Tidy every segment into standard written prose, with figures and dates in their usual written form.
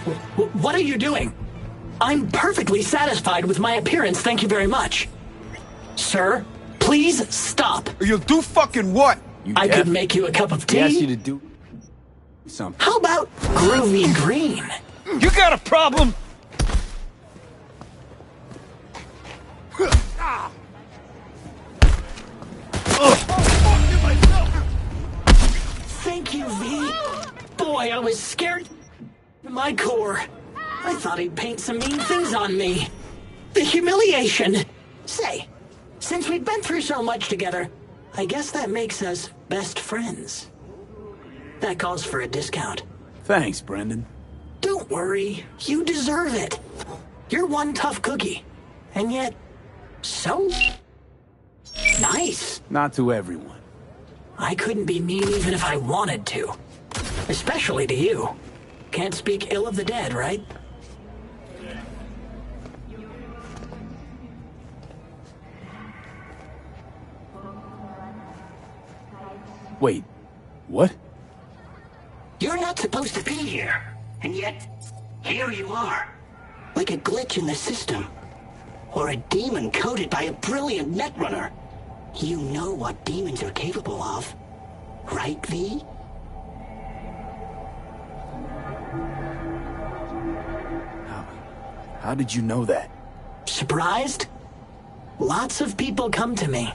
What are you doing? I'm perfectly satisfied with my appearance, thank you very much. Sir, please stop. You'll do fucking what? I could make you a cup of tea. He asked you to do something. How about groovy green? You got a problem? Thank you, V. Boy, I was scared to my core. I thought he'd paint some mean things on me. The humiliation. Say, since we've been through so much together, I guess that makes us best friends. That calls for a discount. Thanks, Brendan. Don't worry, you deserve it. You're one tough cookie, and yet so nice. Not to everyone. I couldn't be mean even if I wanted to. Especially to you. Can't speak ill of the dead, right? Wait, what? You're not supposed to be here, and yet, here you are. Like a glitch in the system. Or a demon coded by a brilliant netrunner. You know what demons are capable of, right, V? How did you know that? Surprised? Lots of people come to me.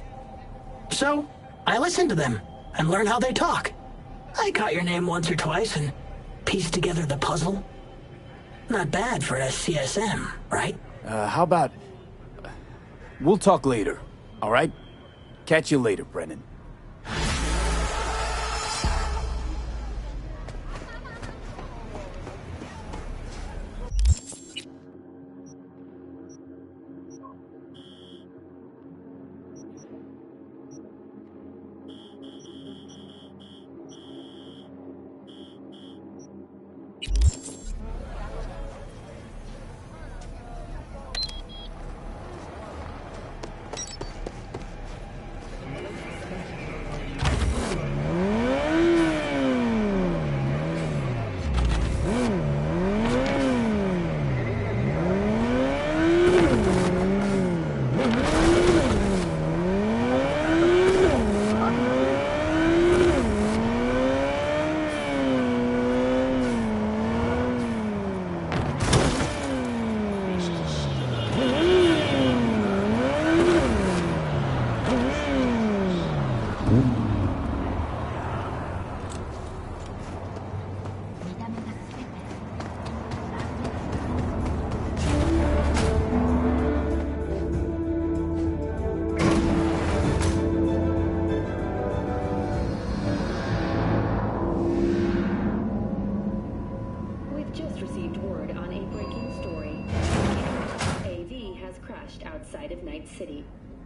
So, I listen to them and learn how they talk. I caught your name once or twice and pieced together the puzzle. Not bad for a CSM, right? How about... we'll talk later, all right? Catch you later, Brennan.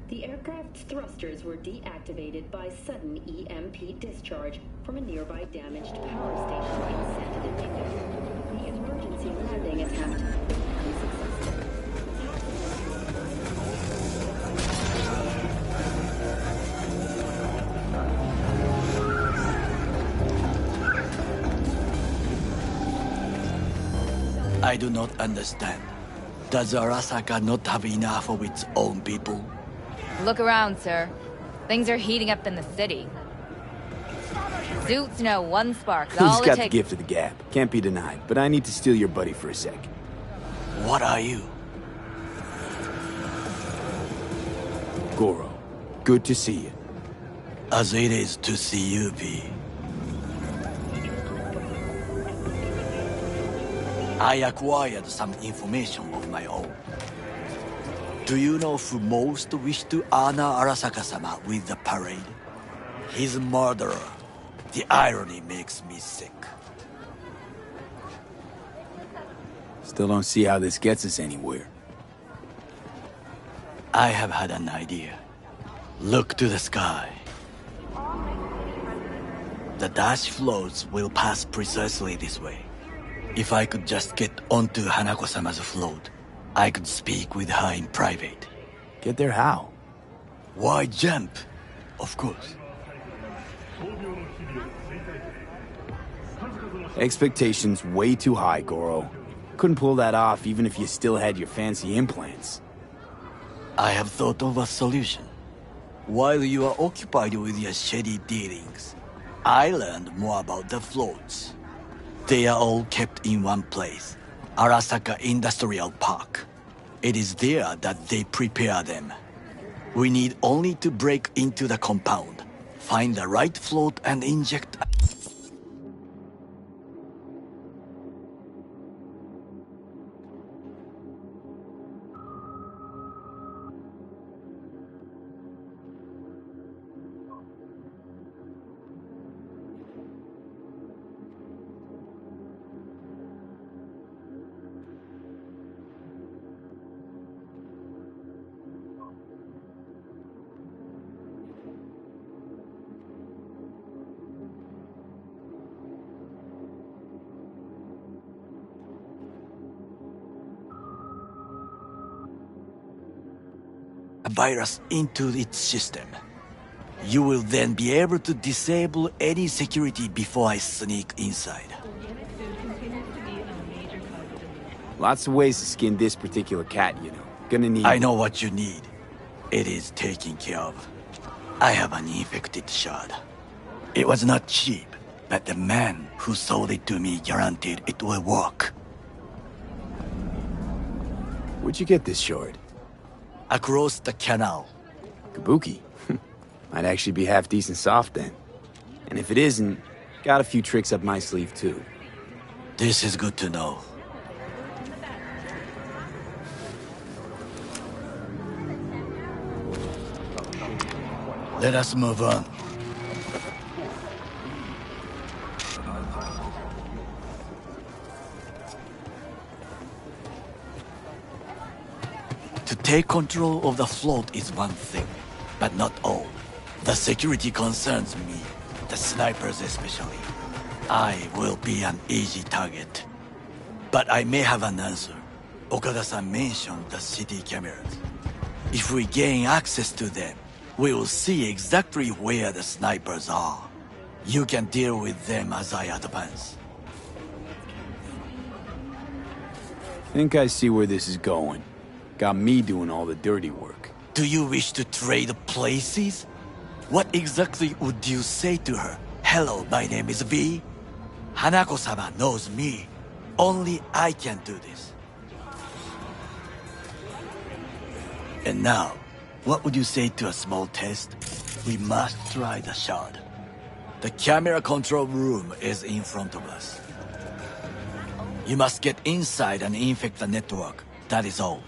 The aircraft's thrusters were deactivated by sudden EMP discharge from a nearby damaged power station in San Domingo. The emergency landing attempt unsuccessful. I do not understand. Does Arasaka not have enough of its own people? Look around, sir. Things are heating up in the city. Suits know one spark's all He's it got the takes. gift of the gab. Can't be denied. But I need to steal your buddy for a sec. What are you? Goro, good to see you. As it is to see you, V. I acquired some information of my own. Do you know who most wished to honor Arasaka-sama with the parade? His murderer. The irony makes me sick. Still don't see how this gets us anywhere. I have had an idea. Look to the sky. The dash floats will pass precisely this way. If I could just get onto Hanako-sama's float, I could speak with her in private. Get there how? Why jump? Of course. Expectations way too high, Goro. Couldn't pull that off even if you still had your fancy implants. I have thought of a solution. While you are occupied with your shady dealings, I learned more about the floats. They are all kept in one place, Arasaka Industrial Park. It is there that they prepare them. We need only to break into the compound, find the right float and inject... virus into its system. You will then be able to disable any security before I sneak inside. Lots of ways to skin this particular cat, you know. Gonna need... I know what you need. It is taken care of. I have an infected shard. It was not cheap, but the man who sold it to me guaranteed it will work. Where'd you get this shard? Across the canal. Kabuki. Might actually be half decent soft then. And if it isn't, got a few tricks up my sleeve too. This is good to know. Let us move on. To take control of the float is one thing, but not all. The security concerns me, the snipers especially. I will be an easy target. But I may have an answer. Okada-san mentioned the city cameras. If we gain access to them, we will see exactly where the snipers are. You can deal with them as I advance. Think I see where this is going. Got me doing all the dirty work. Do you wish to trade places? What exactly would you say to her? Hello, my name is V. Hanako-sama knows me. Only I can do this. And now, what would you say to a small test? We must try the shard. The camera control room is in front of us. You must get inside and infect the network. That is all.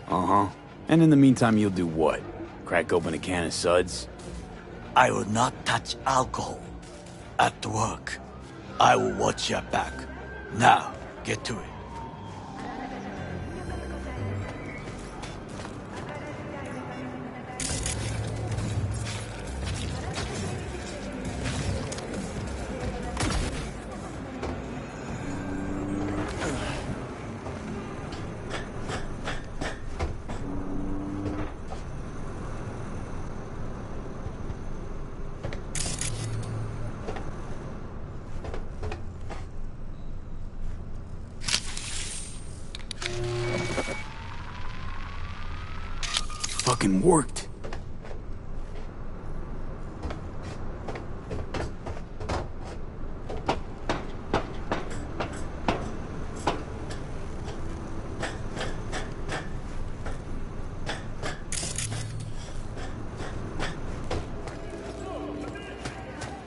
Uh-huh. And in the meantime, you'll do what? Crack open a can of suds? I will not touch alcohol. At work, I will watch your back. Now, get to it. Fucking worked.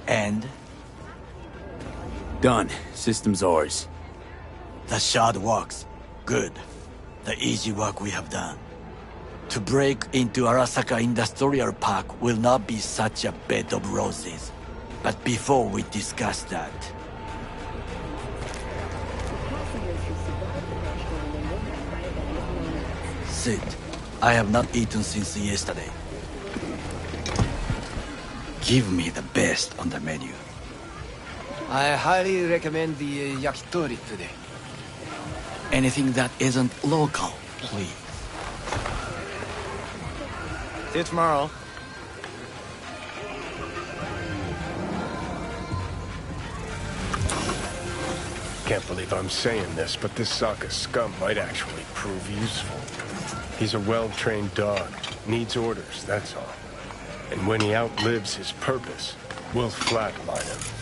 And? Done. System's ours. The shard works. Good. The easy work we have done. To break into Arasaka Industrial Park will not be such a bed of roses. But before we discuss that... Sit. I have not eaten since yesterday. Give me the best on the menu. I highly recommend the yakitori today. Anything that isn't local, please. See you tomorrow. can't believe I'm saying this, but this Sokka scum might actually prove useful. He's a well-trained dog. Needs orders, that's all. And when he outlives his purpose, we'll flatline him.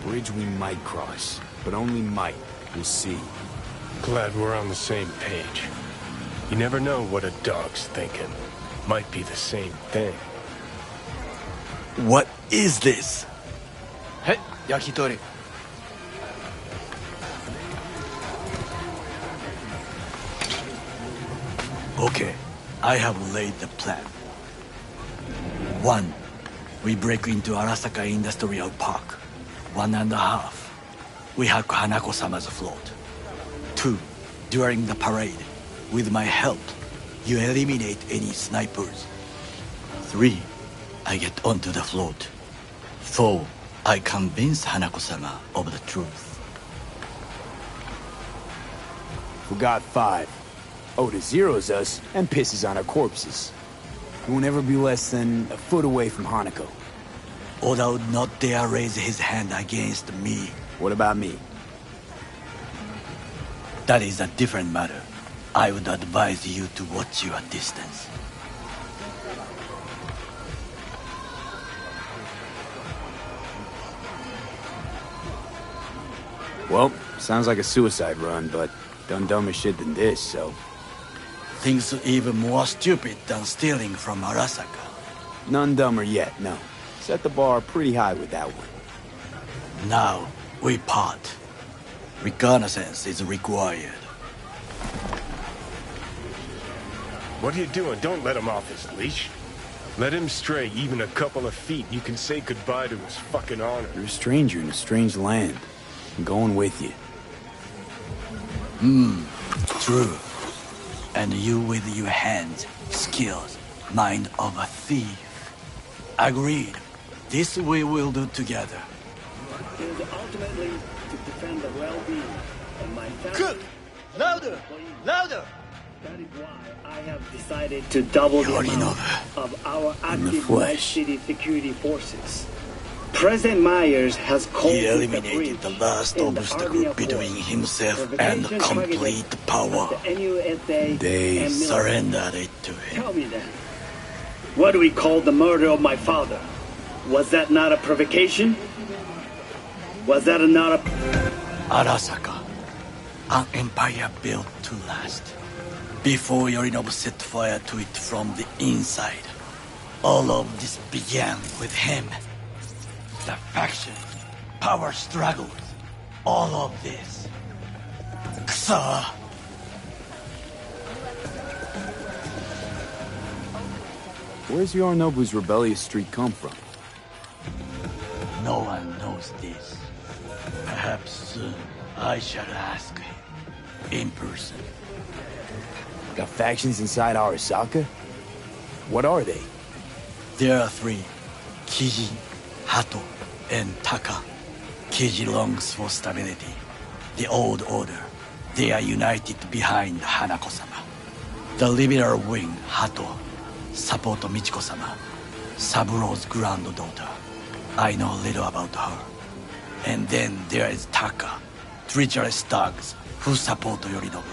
Bridge we might cross, but only might. We'll see. Glad we're on the same page. You never know what a dog's thinking. Might be the same thing. What is this? Hey, yakitori. Okay, I have laid the plan. 1. We break into Arasaka Industrial Park. 1.5. We hack Hanako-sama's float. 2. During the parade, with my help, you eliminate any snipers. 3. I get onto the float. 4. I convince Hanako-sama of the truth. Forgot 5. Oda zeroes us and pisses on our corpses. We won't ever be less than a foot away from Hanako. Oda would not dare raise his hand against me. What about me? That is a different matter. I would advise you to watch your distance. Well, sounds like a suicide run, but done dumber shit than this, so... Things even more stupid than stealing from Arasaka. None dumber yet, no. Set the bar pretty high with that one. Now, we part. Reconnaissance is required. What are you doing? Don't let him off his leash. Let him stray even a couple of feet. You can say goodbye to his fucking honor. You're a stranger in a strange land. I'm going with you. True. And you with your hands, skills, mind of a thief. Agreed. This we will do together. It is ultimately to defend the well-being of my family. Cook! Louder! Louder! That is why I have decided to double the amount of our active Night City security forces. President Myers has called He eliminated the last obstacle between himself and complete power. They surrendered it to him. Tell me then, what do we call the murder of my father? Was that not a provocation? Was that not a... Arasaka, an empire built to last. Before Yorinobu set fire to it from the inside, all of this began with him. The faction, power struggles, all of this. Kusa! Where's Yorinobu's rebellious streak come from? No one knows this. Perhaps soon I shall ask him in person. Got factions inside Arasaka? What are they? There are 3. Kiji, Hato, and Taka. Kiji longs for stability. The old order. They are united behind Hanako-sama. The liberal wing, Hato, support Michiko-sama, Saburo's granddaughter. I know little about her. And then there is Taka, treacherous thugs who support Yorinobu.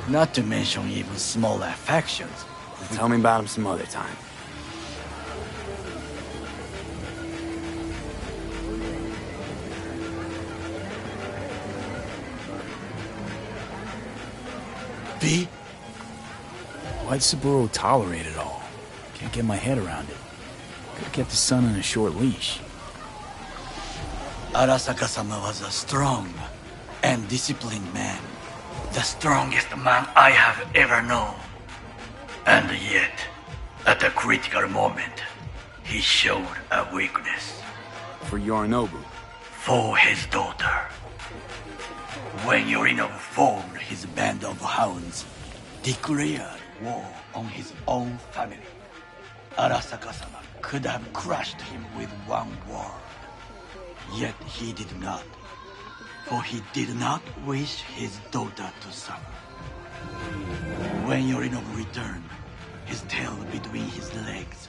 Not to mention even smaller factions. Tell me about them some other time. B? Why'd Saburo tolerate it all? Can't get my head around it. Could've kept his son on a short leash. Arasaka-sama was a strong and disciplined man. The strongest man I have ever known. And yet, at a critical moment, he showed a weakness. For Yorinobu. for his daughter. When Yorinov formed his band of hounds, declared war on his own family, Arasaka-sama could have crushed him with one word. Yet he did not, for he did not wish his daughter to suffer. When Yorinov returned, his tail between his legs,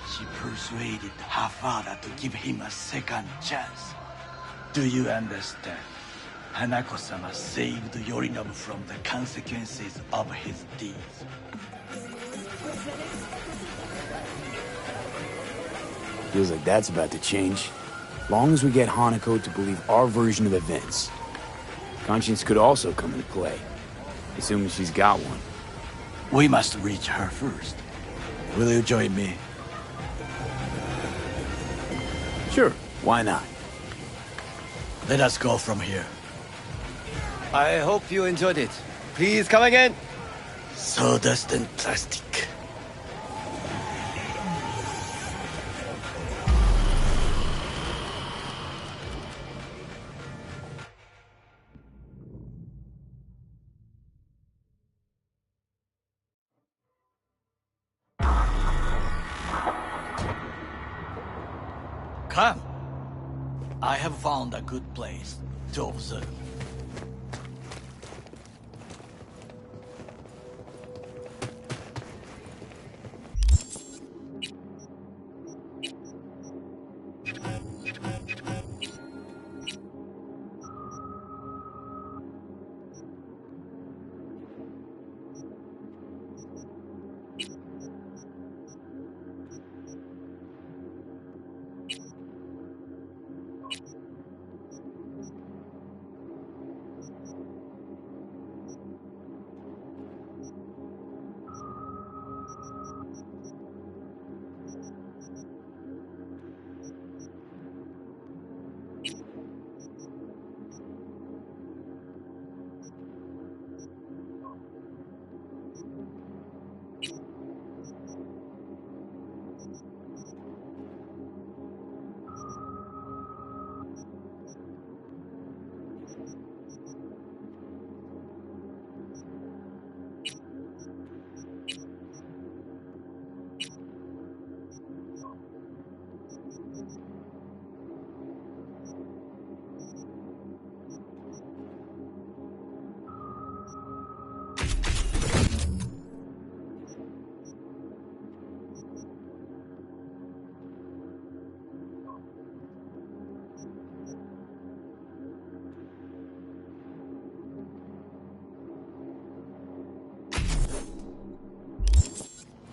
she persuaded her father to give him a second chance. Do you understand? Hanako-sama saved Yorinov from the consequences of his deeds. Feels like that's about to change. Long as we get Hanako to believe our version of events. Conscience could also come into play, assuming she's got one. We must reach her first. Will you join me? Sure, why not? Let us go from here. I hope you enjoyed it. Please come again. Sawdust and plastic. Come. I have found a good place to observe.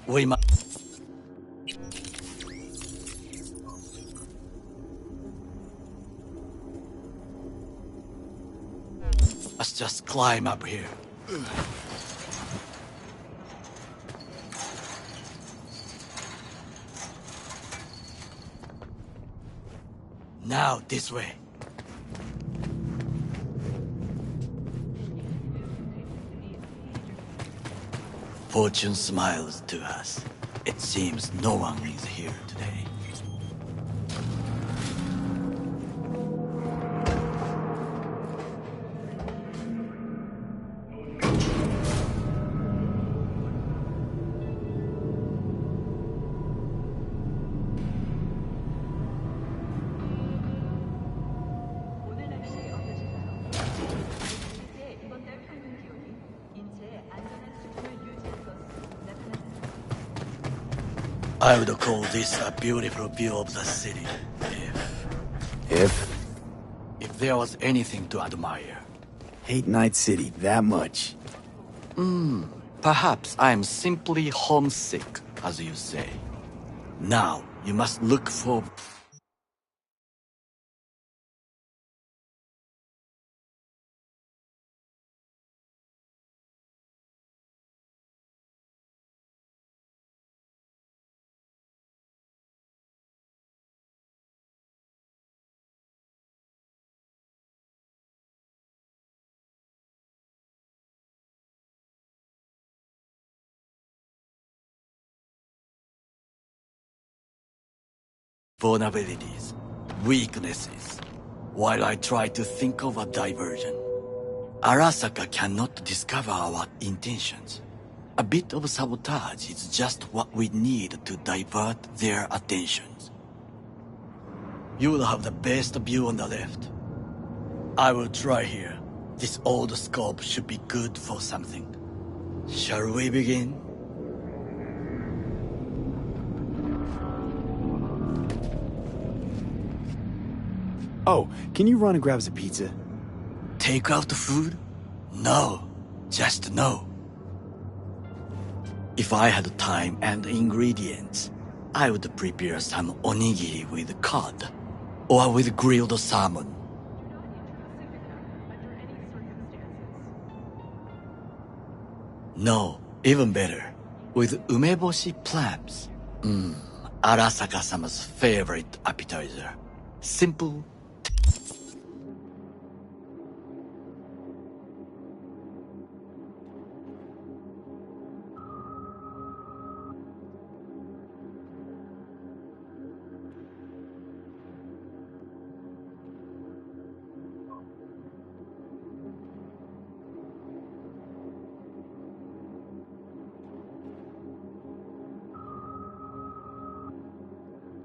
We must just climb up here. Now this way. Fortune smiles to us. It seems no one is here today. I would call this a beautiful view of the city, if there was anything to admire. Hate Night City that much. Perhaps I'm simply homesick, as you say. Now, you must look for... vulnerabilities, weaknesses. while I try to think of a diversion. Arasaka cannot discover our intentions. A bit of sabotage is just what we need to divert their attentions. You will have the best view on the left. I will try here. This old scope should be good for something. Shall we begin? Oh, can you run and grab us a pizza? Take out the food? No. Just no. If I had time and ingredients, I would prepare some onigiri with cod, or with grilled salmon. No, even better, with umeboshi clams. Arasaka-sama's favorite appetizer. Simple.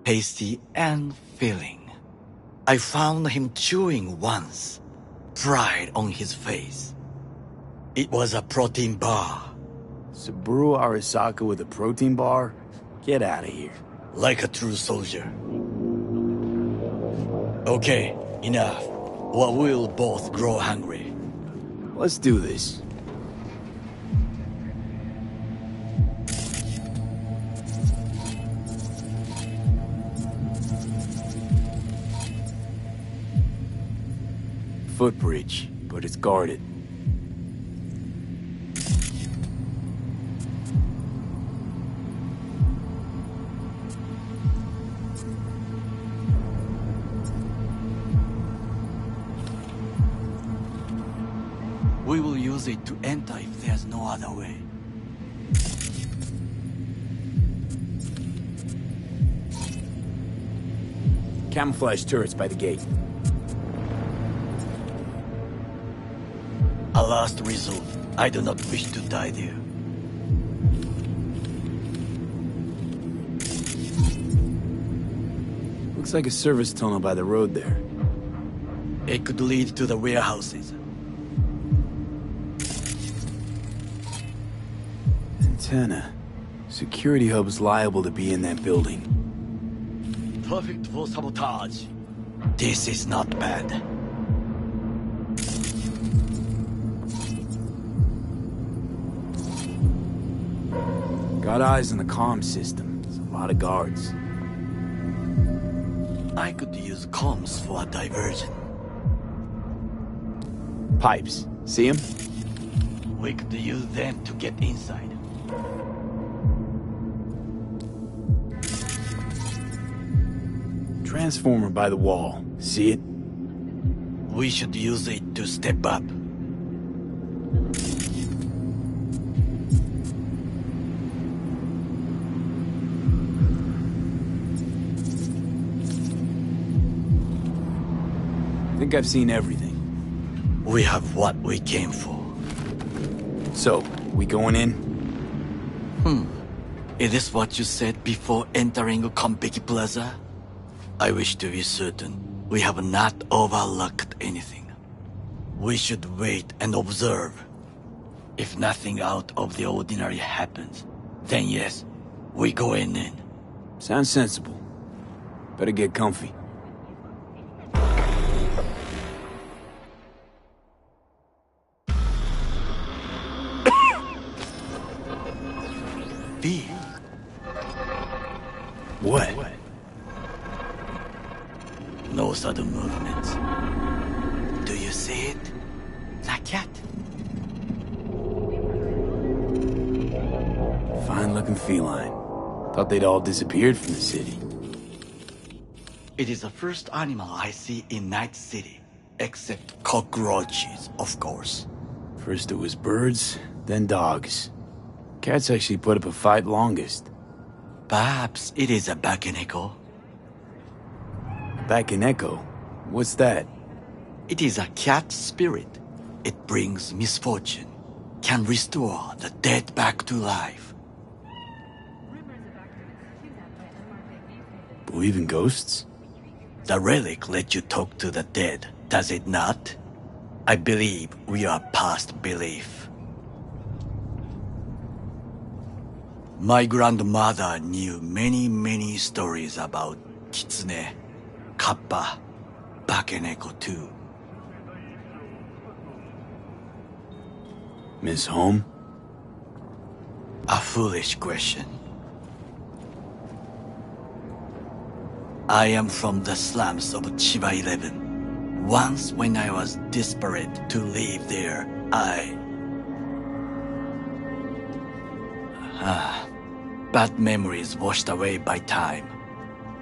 Tasty and filling. I found him chewing once. Pride on his face. It was a protein bar. Saburo Arasaka with a protein bar? Get out of here. Like a true soldier. Okay, enough. Or we'll both grow hungry. Let's do this. Footbridge, but it's guarded. We will use it to enter if there's no other way. Camouflage turrets by the gate. A last resort. I do not wish to die there. Looks like a service tunnel by the road there. It could lead to the warehouses. Antenna. Security hub's liable to be in that building. Perfect for sabotage. This is not bad. Got eyes on the comm system. There's a lot of guards. I could use comms for a diversion. Pipes. See them? We could use them to get inside. Transformer by the wall. See it? We should use it to step up. I think I've seen everything. We have what we came for. So, we going in? Is this what you said before entering Konpeki Plaza? I wish to be certain we have not overlooked anything. We should wait and observe. If nothing out of the ordinary happens, then yes, we go in. Sounds sensible. Better get comfy. B. What? No sudden movements. Do you see it? Not yet. Fine-looking feline. Thought they'd all disappeared from the city. It is the first animal I see in Night City, except cockroaches, of course. First it was birds, then dogs. Cats actually put up a fight longest. Perhaps it is a bakeneko. Back in Echo. What's that? It is a cat spirit. It brings misfortune, can restore the dead back to life. Believe in ghosts? The relic lets you talk to the dead, does it not? I believe we are past belief. My grandmother knew many stories about Kitsune, Kappa, Bakeneko too. Miss Home? A foolish question. I am from the slums of Chiba 11. Once when I was desperate to live there, bad memories washed away by time.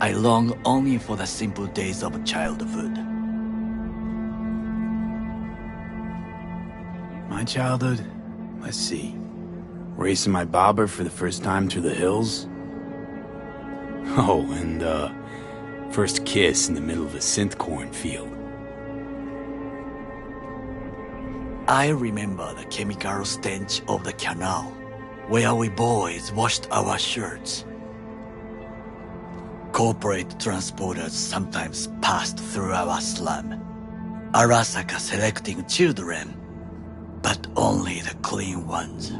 I long only for the simple days of childhood. My childhood? Let's see. Racing my bobber for the first time through the hills? Oh, and, first kiss in the middle of a synth cornfield. I remember the chemical stench of the canal, where we boys washed our shirts. Corporate transporters sometimes passed through our slum. Arasaka selecting children, but only the clean ones.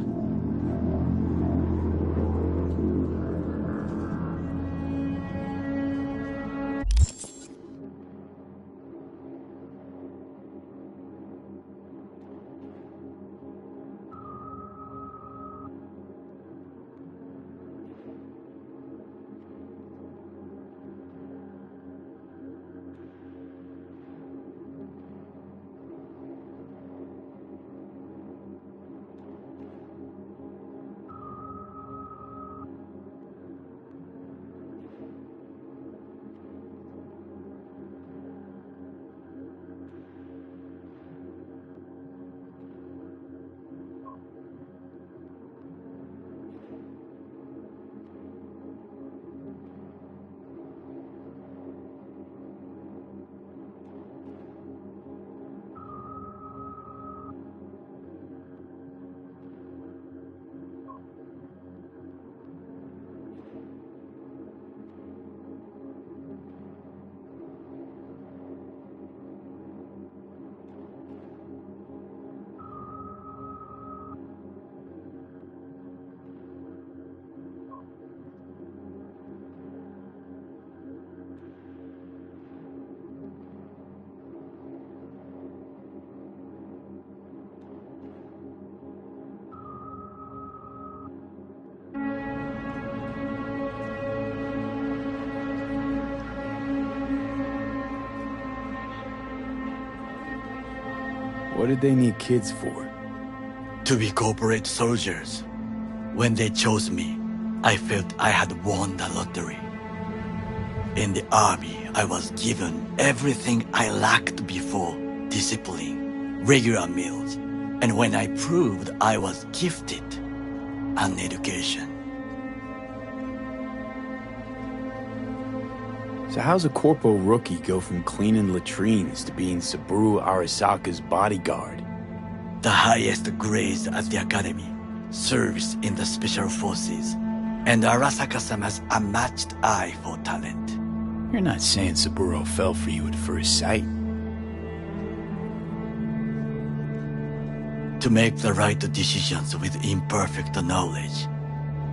What did they need kids for? To be corporate soldiers. When they chose me, I felt I had won the lottery. In the army, I was given everything I lacked before: discipline, regular meals, and when I proved I was gifted, an education. So how's a corpo rookie go from cleaning latrines to being Saburo Arasaka's bodyguard? The highest grades at the academy, service in the special forces, and Arasaka-sama's unmatched eye for talent. You're not saying Saburo fell for you at first sight. To make the right decisions with imperfect knowledge,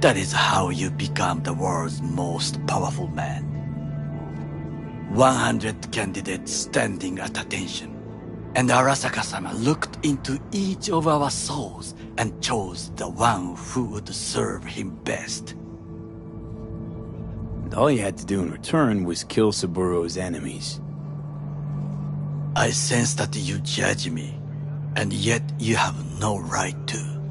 that is how you become the world's most powerful man. 100 candidates standing at attention, and Arasaka-sama looked into each of our souls and chose the one who would serve him best. And all you had to do in return was kill Saburo's enemies. I sense that you judge me, and yet you have no right to.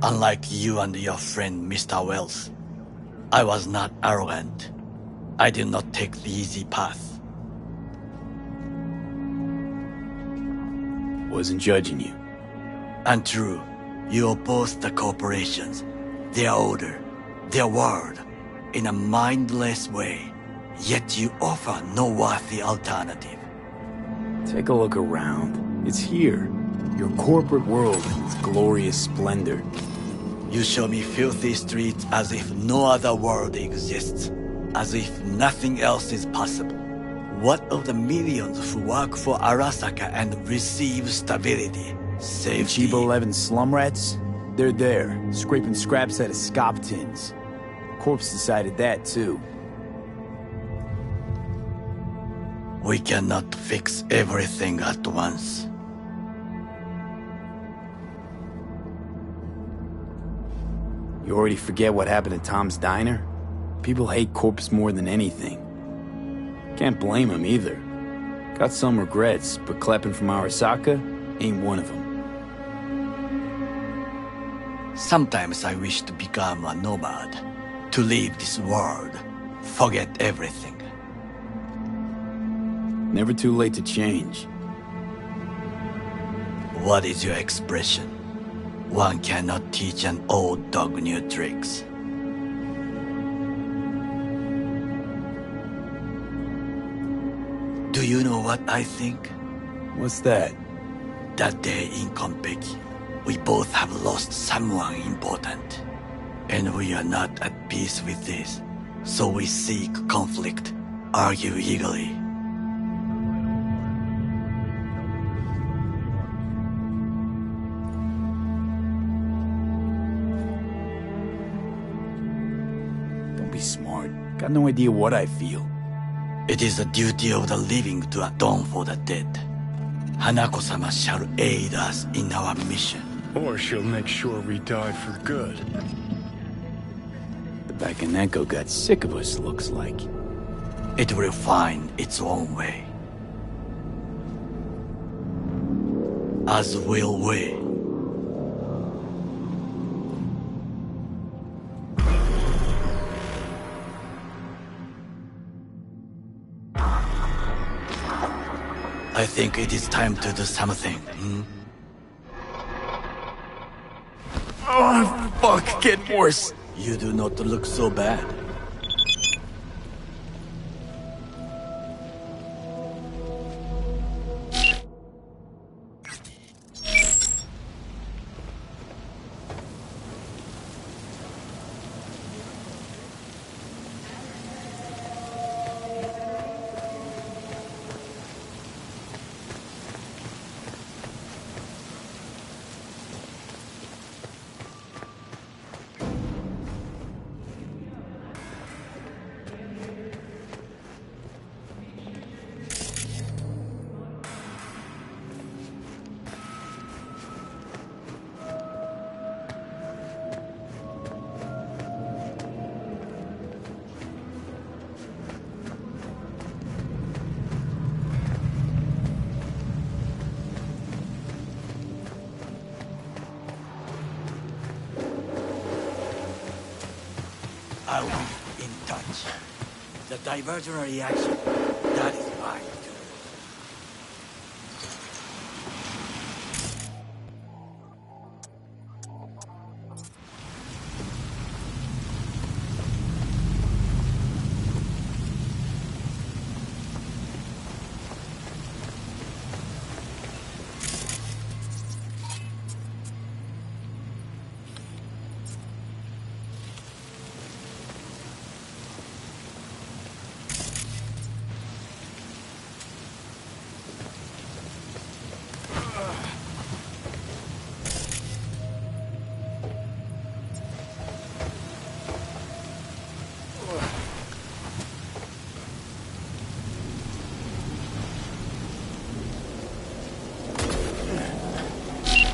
Unlike you and your friend Mr. Wells, I was not arrogant. I did not take the easy path. Wasn't judging you. Untrue. You oppose the corporations, their order, their word, in a mindless way, yet you offer no worthy alternative. Take a look around. It's here. Your corporate world in its glorious splendor. You show me filthy streets as if no other world exists. As if nothing else is possible. What of the millions who work for Arasaka and receive stability, safety? Chiba 11 slum rats? They're there, scraping scraps out of scop tins. Corpse decided that, too. We cannot fix everything at once. You already forget what happened at Tom's Diner? People hate Corpse more than anything. Can't blame him either. Got some regrets, but Kleppen from Arasaka ain't one of them. Sometimes I wish to become a nomad. To leave this world. Forget everything. Never too late to change. What is your expression? One cannot teach an old dog new tricks. Do you know what I think? What's that? That day in Konpeki, we both have lost someone important. And we are not at peace with this. So we seek conflict, argue eagerly. Don't be smart. Got no idea what I feel. It is the duty of the living to atone for the dead. Hanako-sama shall aid us in our mission. Or she'll make sure we die for good. The Bakaneko got sick of us, looks like. It will find its own way. As will we. I think it is time to do something, Oh, fuck, get worse. You do not look so bad. I'll be in touch. The divergent reaction, that is mine.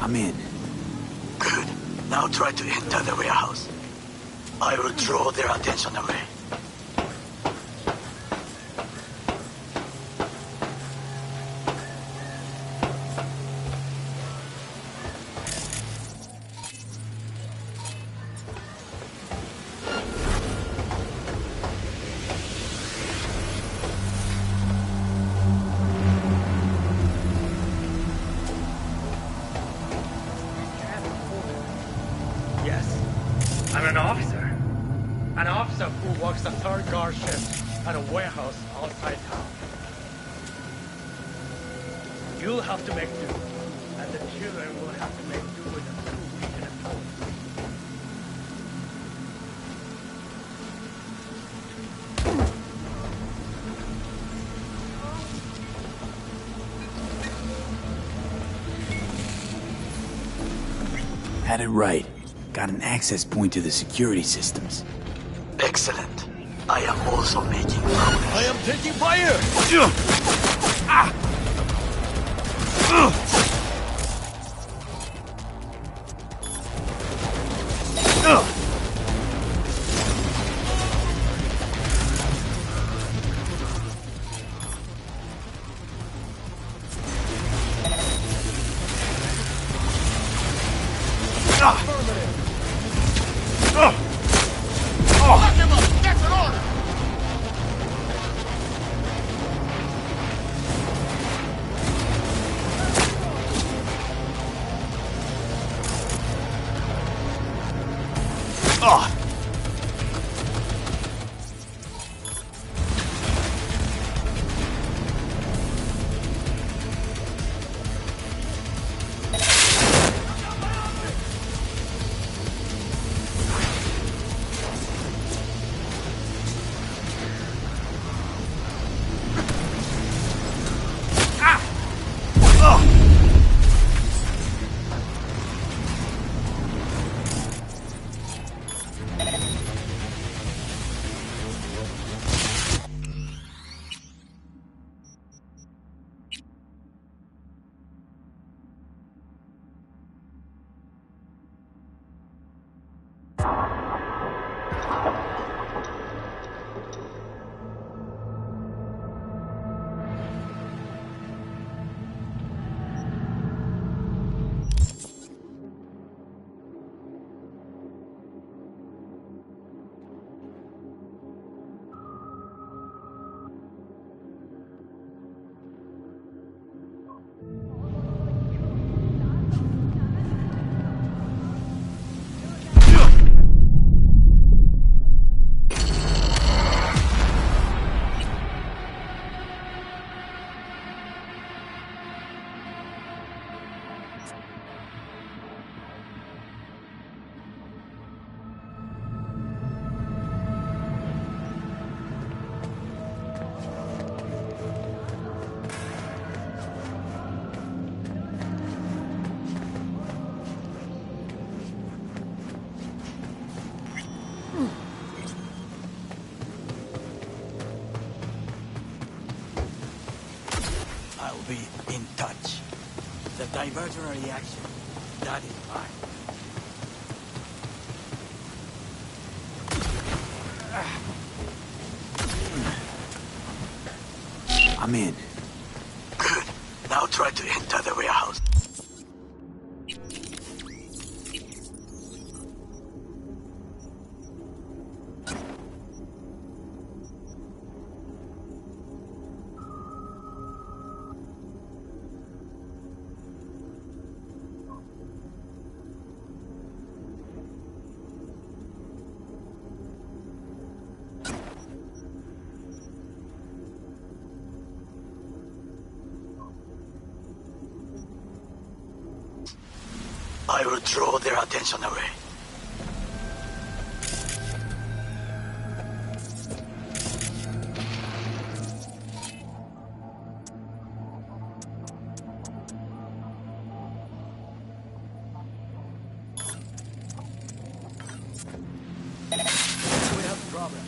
I'm in. Good. Now try to enter the warehouse. I will draw their attention away. I'm an officer. An officer who works the third guard shift at a warehouse outside town. You'll have to make do, and the children will have to make do with the food we can afford. Had it right. Got an access point to the security systems. Excellent. I am also making progress. I am taking fire! I'll be in touch. The diversionary action, that is mine. I'm in. Good. Now try to enter the warehouse. I will draw their attention away. We have a problem.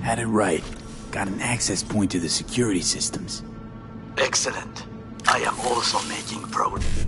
Had it right. Got an access point to the security systems. Excellent. I am also making progress.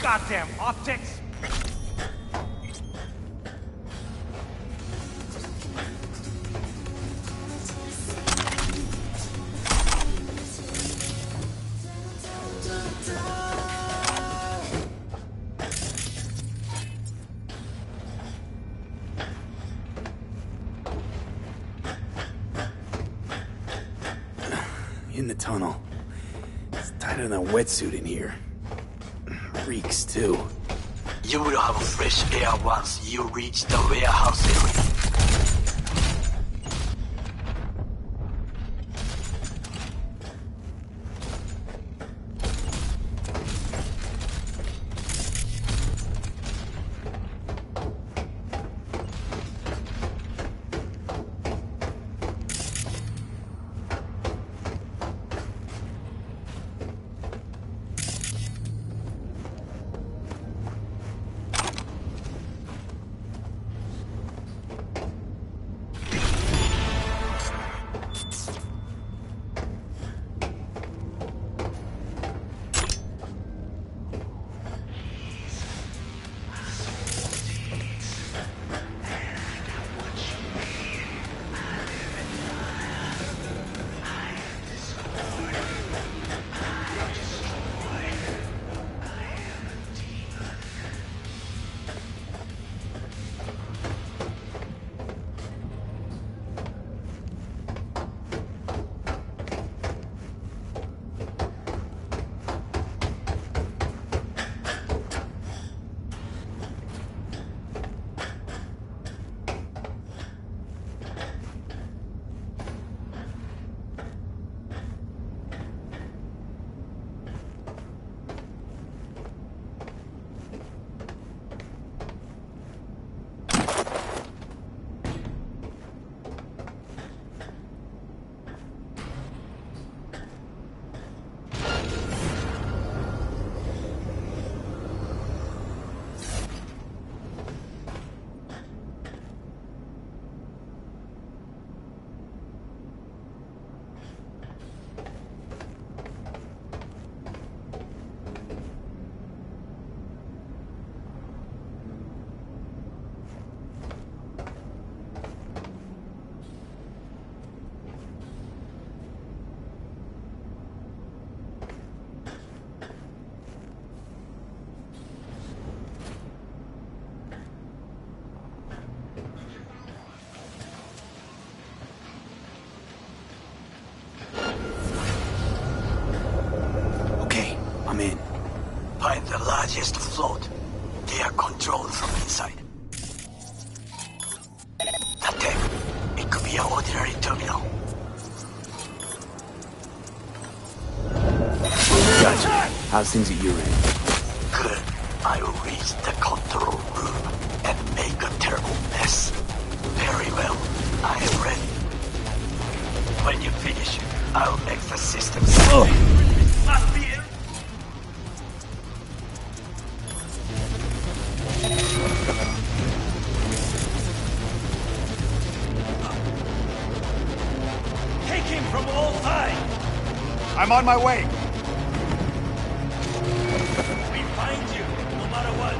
Goddamn optics! In the tunnel. It's tighter than a wetsuit in here. Reeks, too. You will have fresh air once you reach the warehouse area. terminal. Gotcha. How's things at your end? Good. I will reach the control room and make a terrible mess. Very well. I am ready. When you finish, I'll make the system safe. Must be it. Take him from all sides! I'm on my way! We find you, no matter what.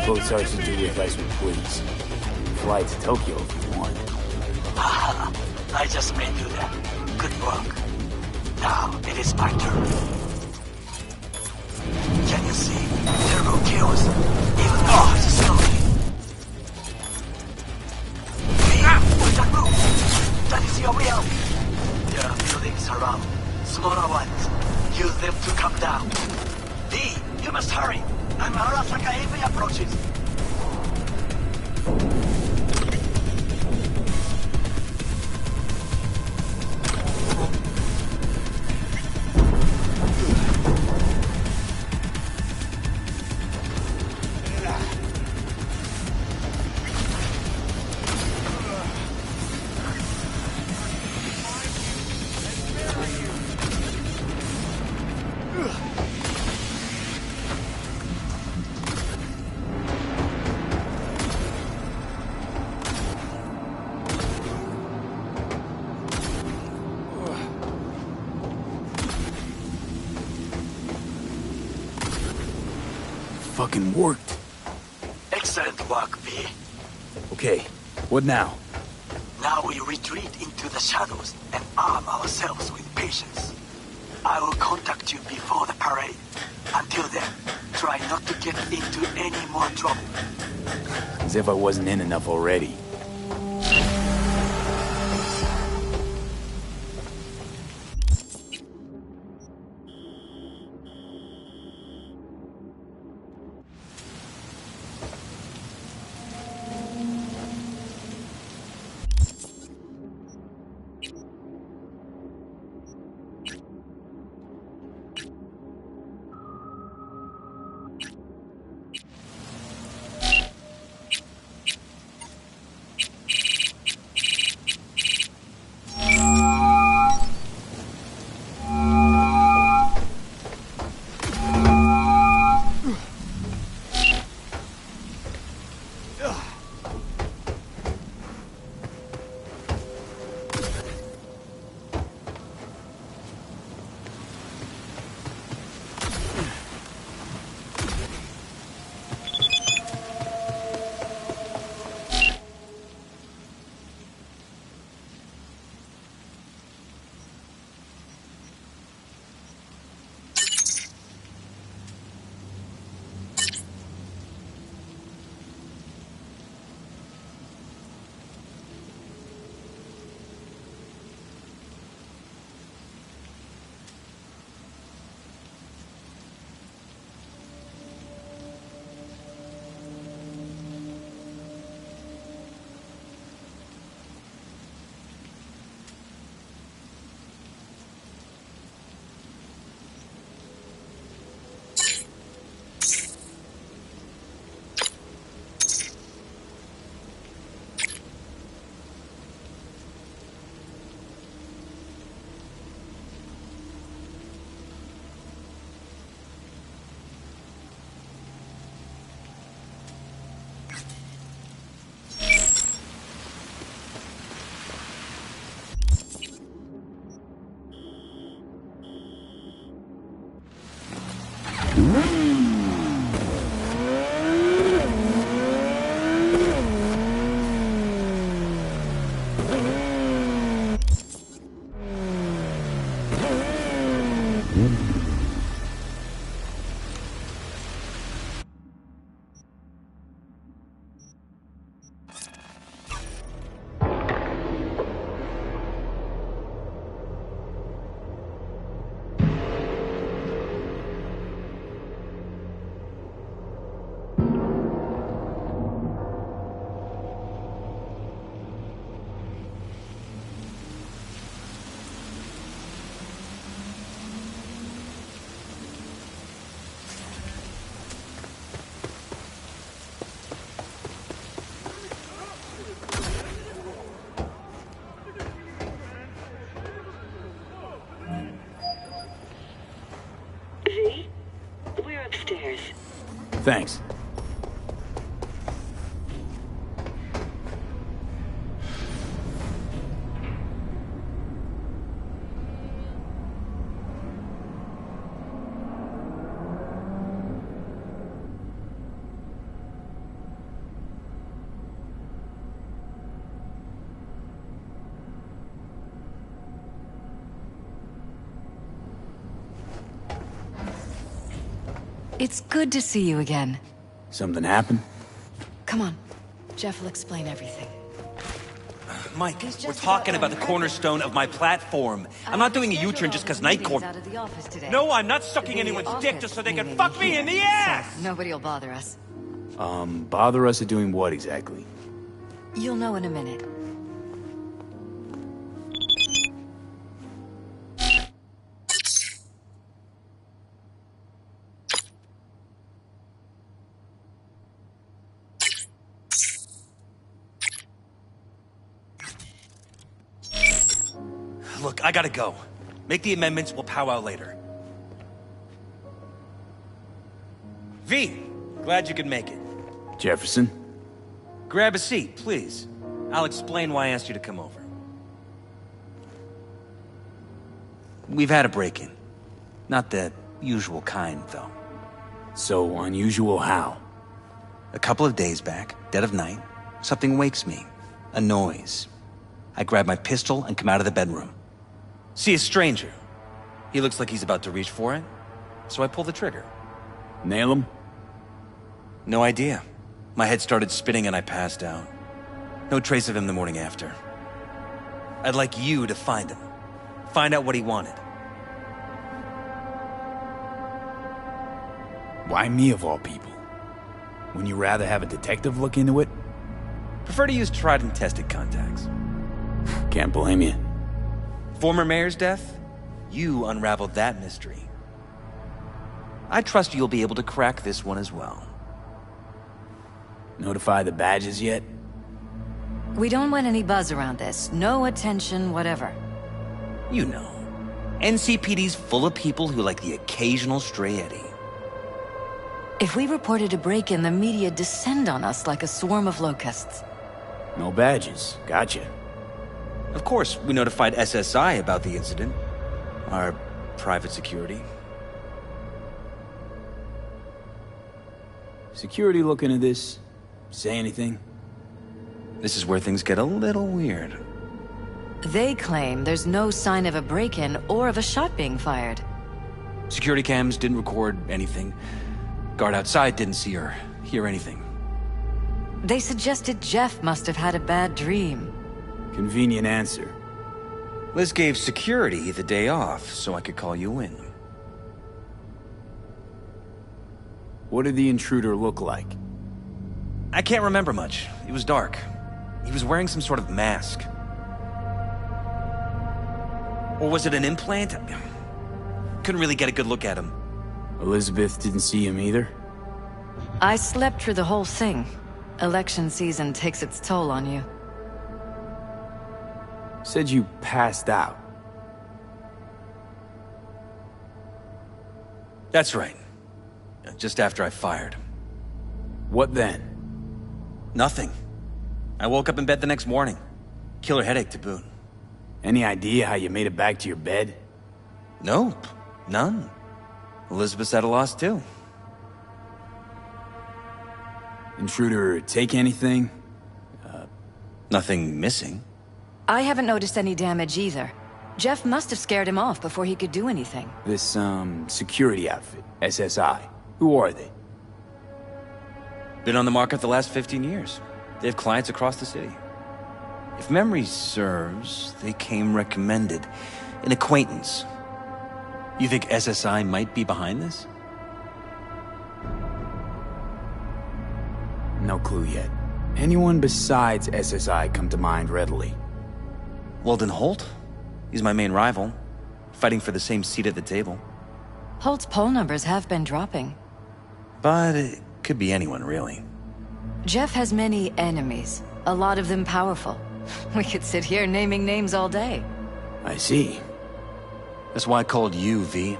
Both Sergeant do your advice with please. Fly to Tokyo if you want. I just made you that. Good work. Now it is my turn. Can you see? Turbo kills. Even though it's slowly. Hey, don't move. That is your way out. There are buildings around. Smaller ones. Use them to come down. D, you must hurry. I'm Arasaka AV approaches. Fucking worked. Excellent work, V. Okay, what now? Now we retreat into the shadows and arm ourselves with patience. I will contact you before the parade. Until then, try not to get into any more trouble. As if I wasn't in enough already. Thanks. It's good to see you again. Something happened? Come on. Jeff will explain everything. Mike, we're talking about the cornerstone of my platform. I'm not doing a U-turn just because Night Court... No, I'm not sucking anyone's dick just so they can fuck me in the ass! Nobody will bother us. Bother us at doing what exactly? You'll know in a minute. Look, I gotta go. Make the amendments, we'll powwow later. V, glad you could make it. Jefferson? Grab a seat, please. I'll explain why I asked you to come over. We've had a break-in. Not the usual kind, though. So unusual how? A couple of days back, dead of night, something wakes me. A noise. I grab my pistol and come out of the bedroom. See a stranger. He looks like he's about to reach for it, so I pull the trigger. Nail him? No idea. My head started spinning and I passed out. No trace of him the morning after. I'd like you to find him. Find out what he wanted. Why me of all people? Wouldn't you rather have a detective look into it? Prefer to use tried and tested contacts. Can't blame you. Former mayor's death? You unraveled that mystery. I trust you'll be able to crack this one as well. Notify the badges yet? We don't want any buzz around this. No attention, whatever. You know. NCPD's full of people who like the occasional stray eddy. If we reported a break-in, the media descend on us like a swarm of locusts. No badges. Gotcha. Of course, we notified SSI about the incident. Our private security. Security look into this? Say anything? This is where things get a little weird. They claim there's no sign of a break-in or of a shot being fired. Security cams didn't record anything. Guard outside didn't see or hear anything. They suggested Jeff must have had a bad dream. Convenient answer. Liz gave security the day off so I could call you in. What did the intruder look like? I can't remember much. It was dark. He was wearing some sort of mask. Or was it an implant? Couldn't really get a good look at him. Elizabeth didn't see him either? I slept through the whole thing. Election season takes its toll on you. Said you passed out. That's right. Just after I fired. What then? Nothing. I woke up in bed the next morning. Killer headache to boot. Any idea how you made it back to your bed? Nope. None. Elizabeth's at a loss too. Intruder take anything? Nothing missing. I haven't noticed any damage either. Jeff must have scared him off before he could do anything. This, security outfit, SSI. Who are they? Been on the market the last 15 years. They have clients across the city. If memory serves, they came recommended. An acquaintance. You think SSI might be behind this? No clue yet. Anyone besides SSI come to mind readily? Weldon Holt? He's my main rival. Fighting for the same seat at the table. Holt's poll numbers have been dropping. But it could be anyone, really. Jeff has many enemies. A lot of them powerful. We could sit here naming names all day. I see. That's why I called you, V.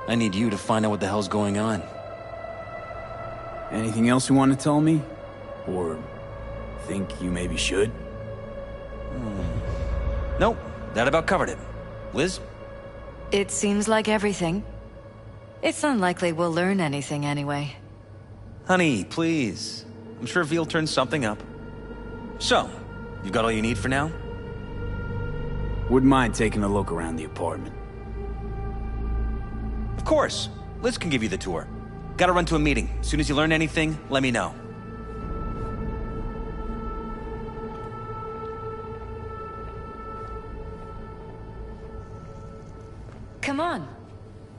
I need you to find out what the hell's going on. Anything else you want to tell me? Or think you maybe should? Nope, that about covered it. Liz? It seems like everything. It's unlikely we'll learn anything anyway. Honey, please. I'm sure V'll turn something up. So, you got all you need for now? Wouldn't mind taking a look around the apartment. Of course. Liz can give you the tour. Gotta run to a meeting. As soon as you learn anything, let me know. Come on.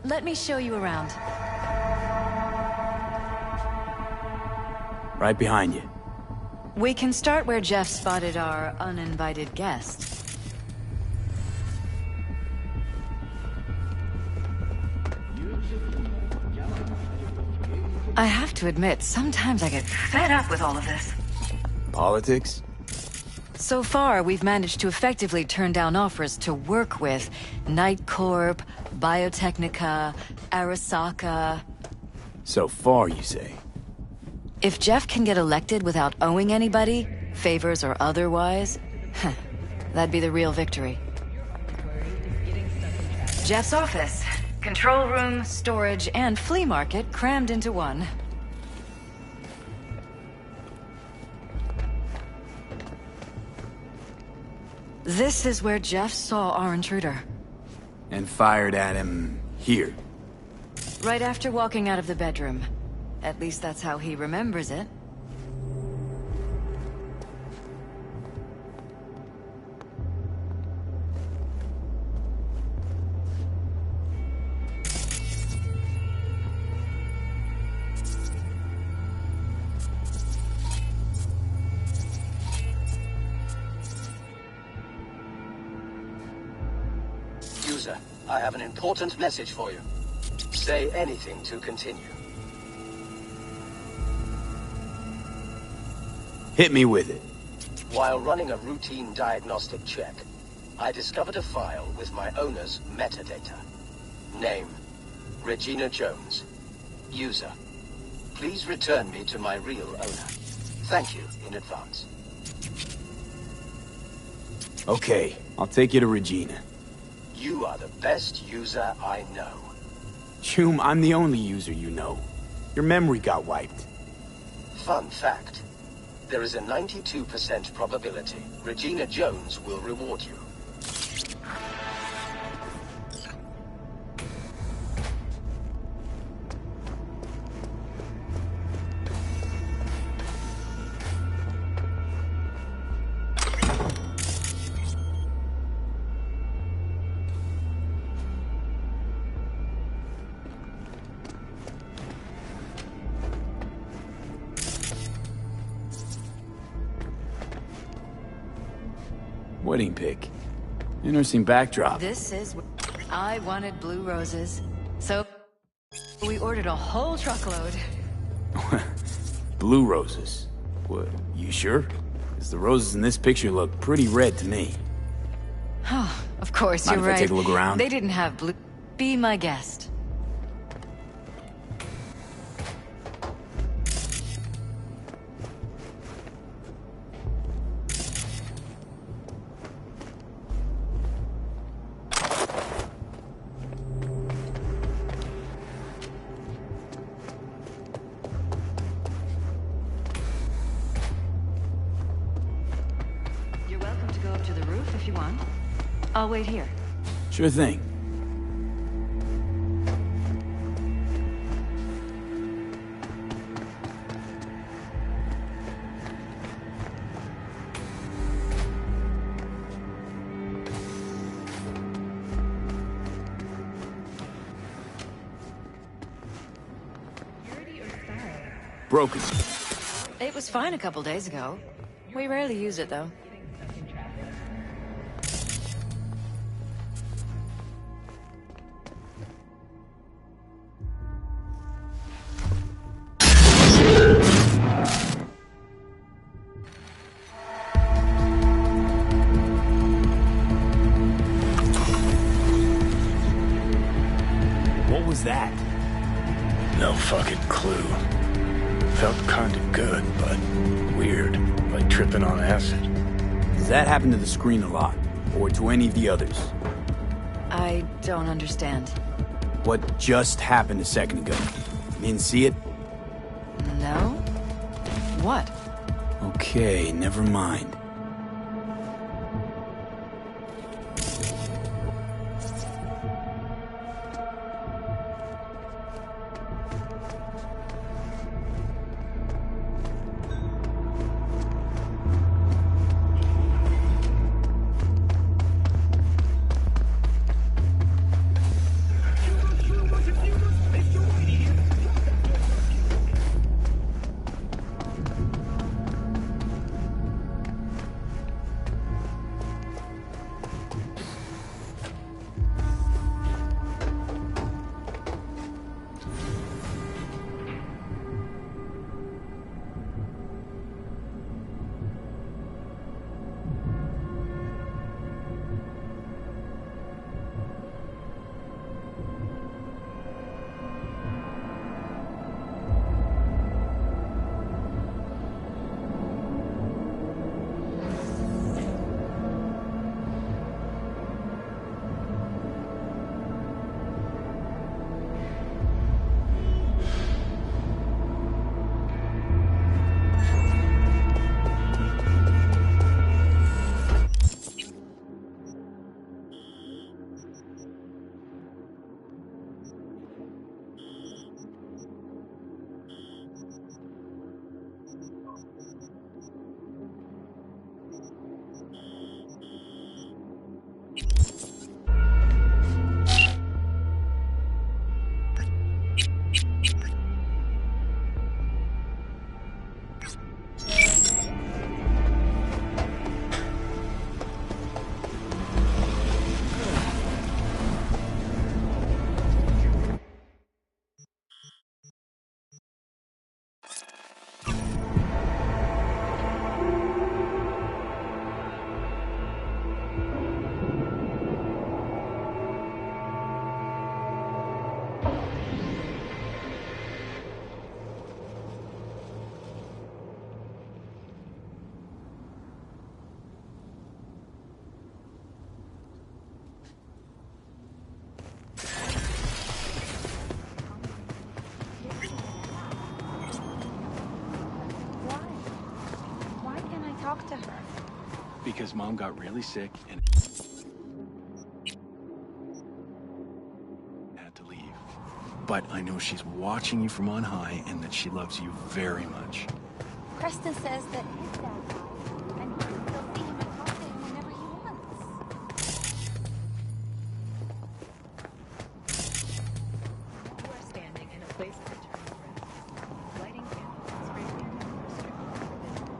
Let me show you around. Right behind you. We can start where Jeff spotted our uninvited guest. I have to admit, sometimes I get fed up with all of this. Politics? So far, we've managed to effectively turn down offers to work with Night Corp, Biotechnica, Arasaka. So far, you say? If Jeff can get elected without owing anybody, favors or otherwise, that'd be the real victory. Jeff's office. Control room, storage, and flea market crammed into one. This is where Jeff saw our intruder. And fired at him here. Right after walking out of the bedroom. At least that's how he remembers it. User, I have an important message for you. Say anything to continue. Hit me with it. While running a routine diagnostic check, I discovered a file with my owner's metadata. Name, Regina Jones. User, please return me to my real owner. Thank you in advance. Okay, I'll take you to Regina. You are the best user I know. Hume, I'm the only user you know. Your memory got wiped. Fun fact. There is a 92% probability Regina Jones will reward you. Wedding pic. Interesting backdrop. This is... I wanted blue roses. So, we ordered a whole truckload. Blue roses. What, you sure? Because the roses in this picture look pretty red to me. Oh, of course, Mind you're if right. I take a look around? They didn't have blue... Be my guest. If you want. I'll wait here. Sure thing. Broken. It was fine a couple days ago. We rarely use it, though. What was that? No fucking clue. Felt kinda good, but weird. Like tripping on acid. Does that happen to the screen a lot? Or to any of the others? I don't understand. What just happened a second ago? You didn't see it? No? What? Okay, never mind. talk to her? Because Mom got really sick and had to leave. But I know she's watching you from on high and that she loves you very much. Cresta says that his dad died, and he can still see him and talk to him whenever he wants. You are standing in a place of eternal rest. Lighting candles and spray painting are strictly forbidden.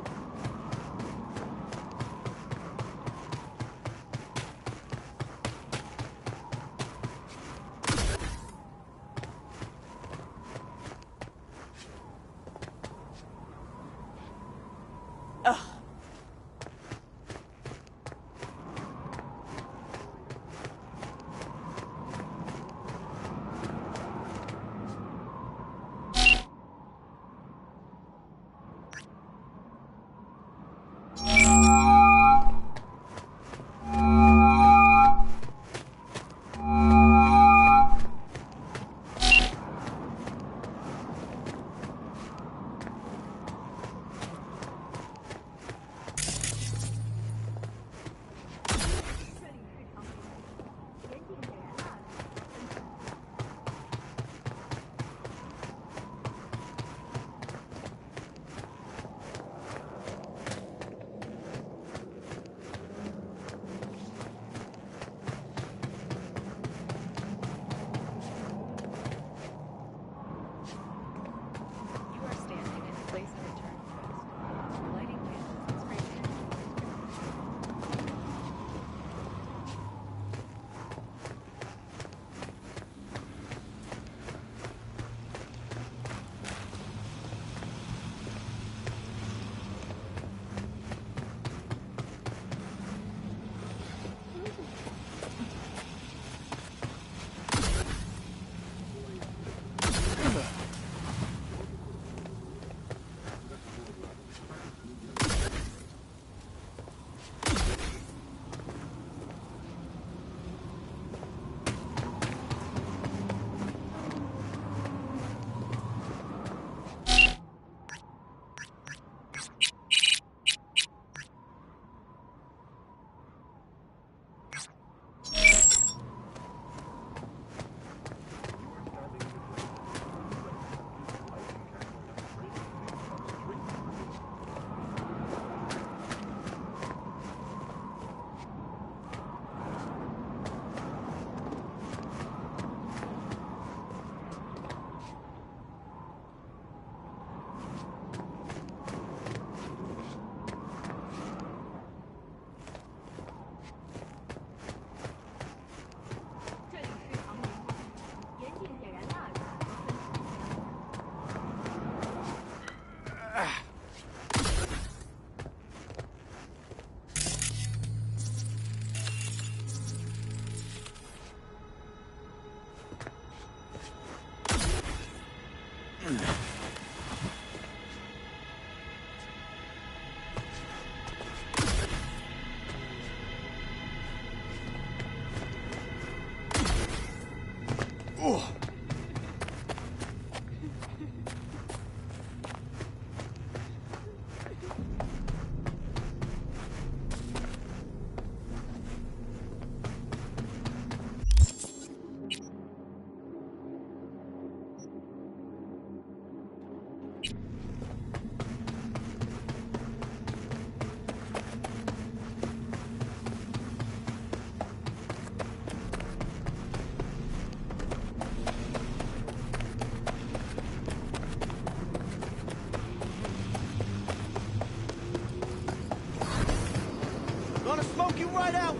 Gonna smoke you right out!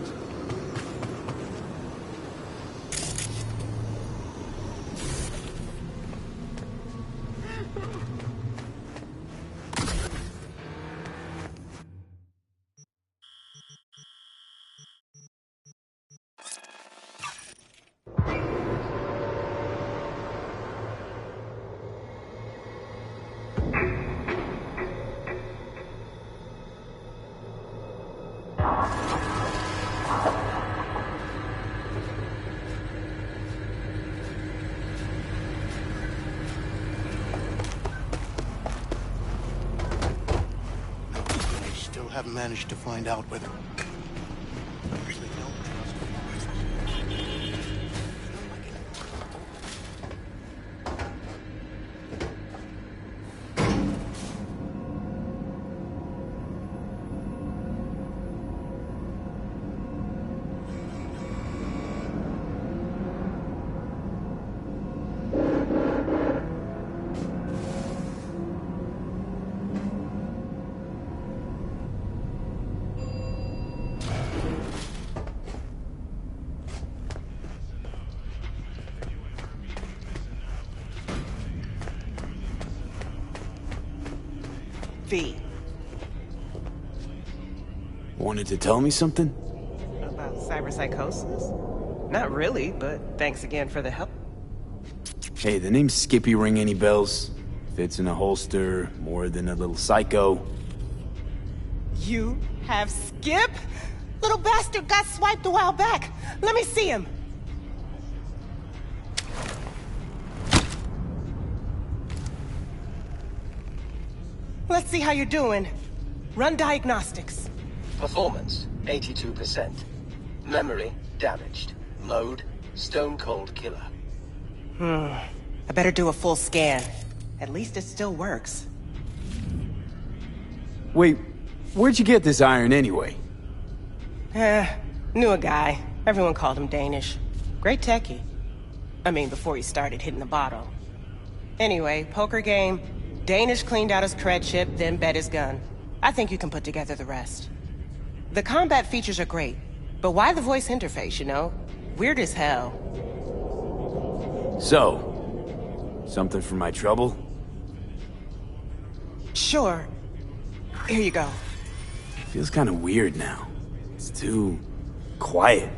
haven't managed to find out whether... V. Wanted to tell me something? About cyberpsychosis? Not really, but thanks again for the help. Hey, the name Skippy ring any bells? Fits in a holster, more than a little psycho. You have Skip? Little bastard got swiped a while back. Let me see him. Let's see how you're doing. Run diagnostics. Performance, 82%. Memory, damaged. Mode, stone cold killer. I better do a full scan. At least it still works. Wait, where'd you get this iron anyway? Knew a guy. Everyone called him Danish. Great techie. I mean, before he started hitting the bottle. Anyway, poker game. Danish cleaned out his cred chip, then bet his gun. I think you can put together the rest. The combat features are great, but why the voice interface, you know? Weird as hell. So, something for my trouble? Sure. Here you go. Feels kind of weird now. It's too... quiet.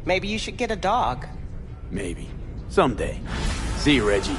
Maybe you should get a dog. Maybe. Someday. See you, Reggie.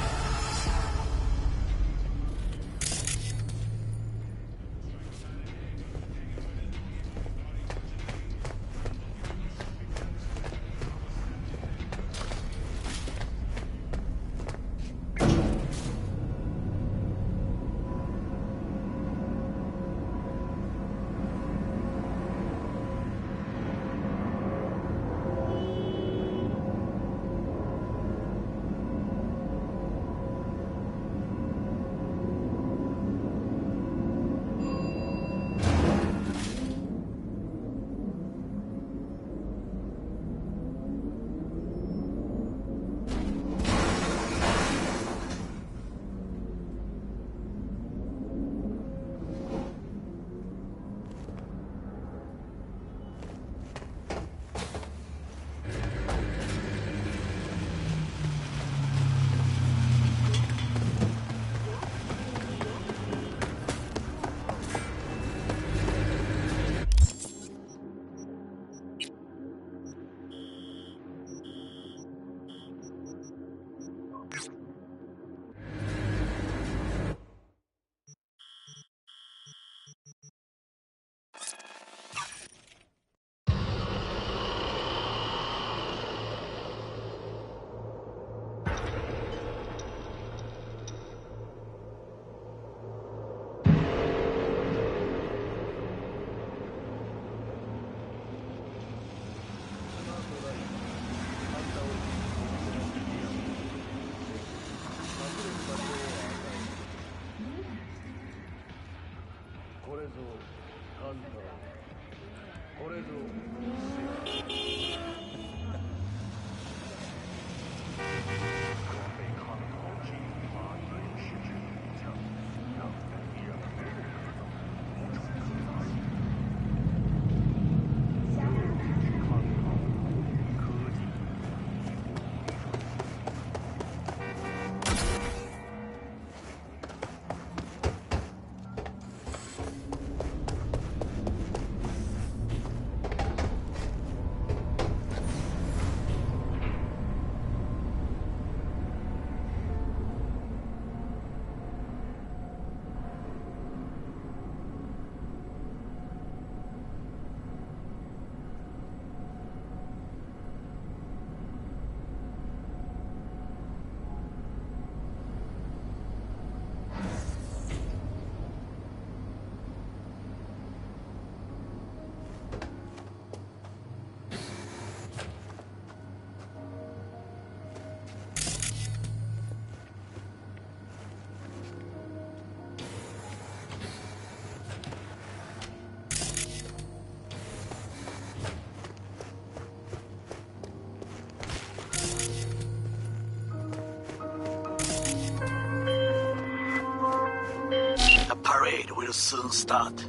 The parade will soon start.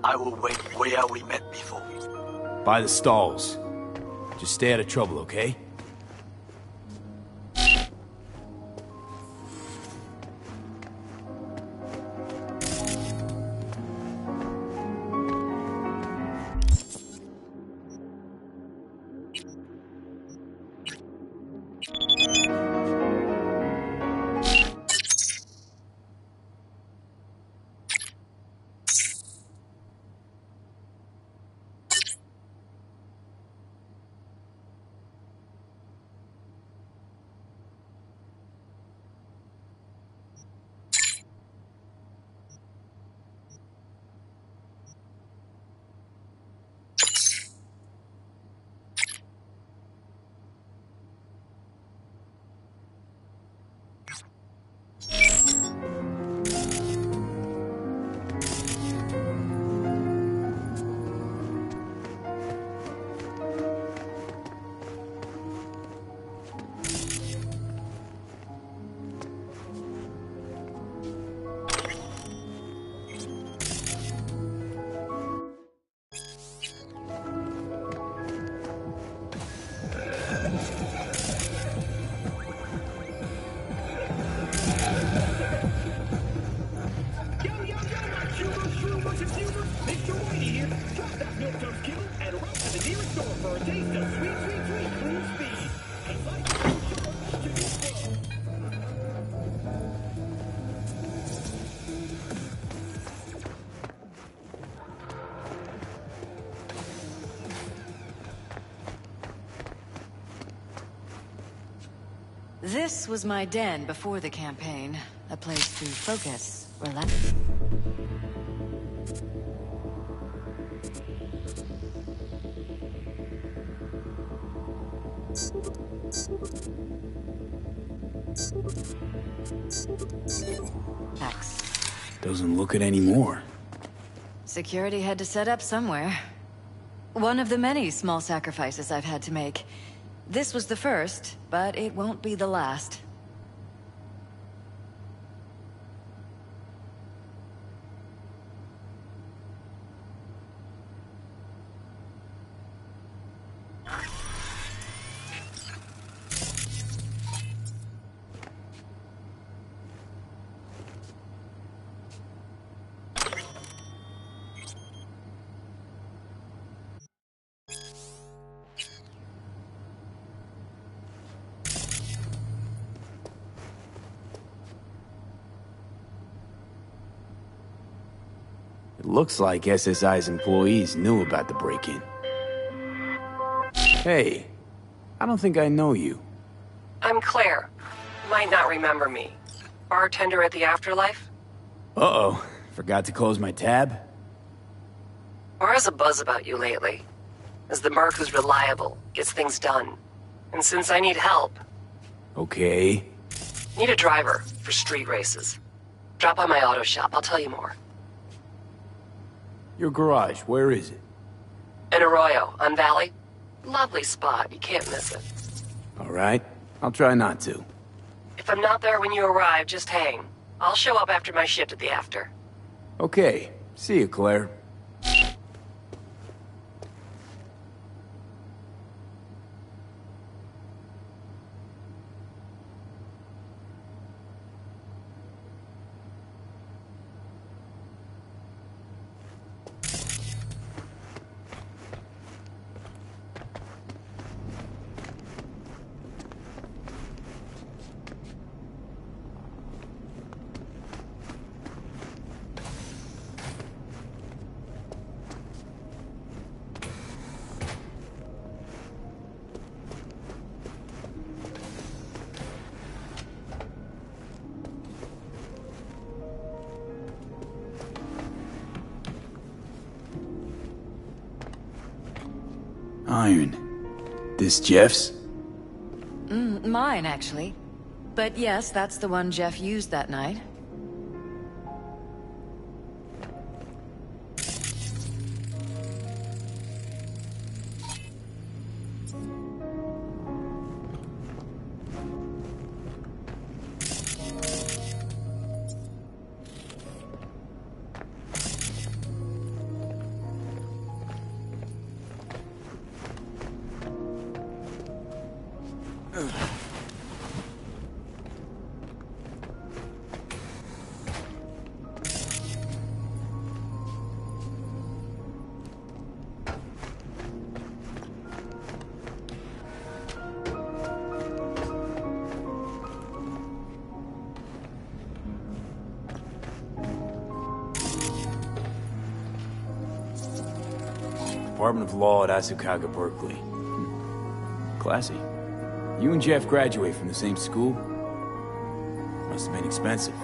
I will wait where we met before. By the stalls. Just stay out of trouble, okay? This was my den before the campaign. A place to focus, relax. Doesn't look it anymore. Security had to set up somewhere. One of the many small sacrifices I've had to make. This was the first, but it won't be the last. It looks like SSI's employees knew about the break-in. Hey, I don't think I know you. I'm Claire. Might not remember me. Bartender at the Afterlife? Uh-oh, forgot to close my tab? Bar has a buzz about you lately. As the merc who's reliable, gets things done. And since I need help... Okay. Need a driver for street races. Drop by my auto shop, I'll tell you more. Your garage, where is it? In Arroyo, on Valley. Lovely spot, you can't miss it. Alright, I'll try not to. If I'm not there when you arrive, just hang. I'll show up after my shift at the after. Okay, see you, Claire. Iron. This Jeff's? Mine, actually. But yes, that's the one Jeff used that night. Department of Law at Asukaga, Berkeley. Classy. You and Jeff graduate from the same school? Must have been expensive.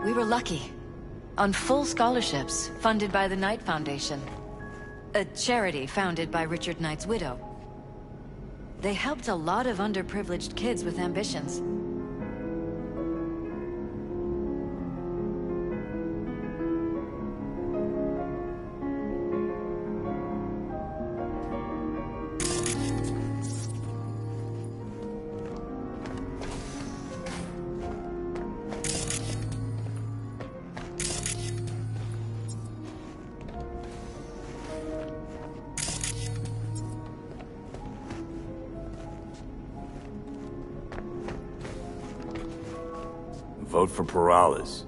We were lucky. On full scholarships, funded by the Knight Foundation. A charity founded by Richard Knight's widow. They helped a lot of underprivileged kids with ambitions. Vote for Perales.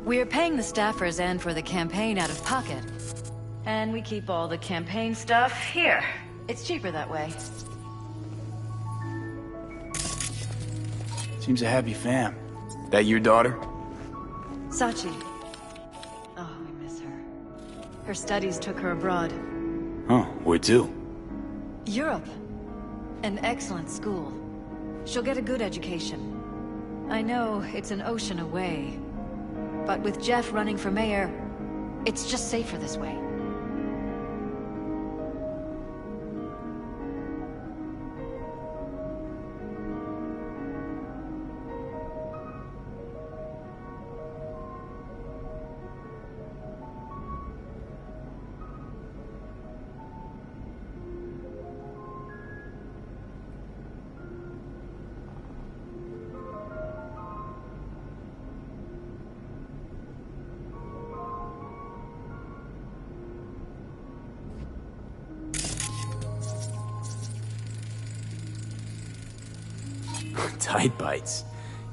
We're paying the staffers and for the campaign out of pocket. And we keep all the campaign stuff here. It's cheaper that way. Seems a happy fam. That your daughter? Sachi. Oh, we miss her. Her studies took her abroad. Huh, where to? Europe. An excellent school. She'll get a good education. I know it's an ocean away, but with Jeff running for mayor, it's just safer this way. Tight bites.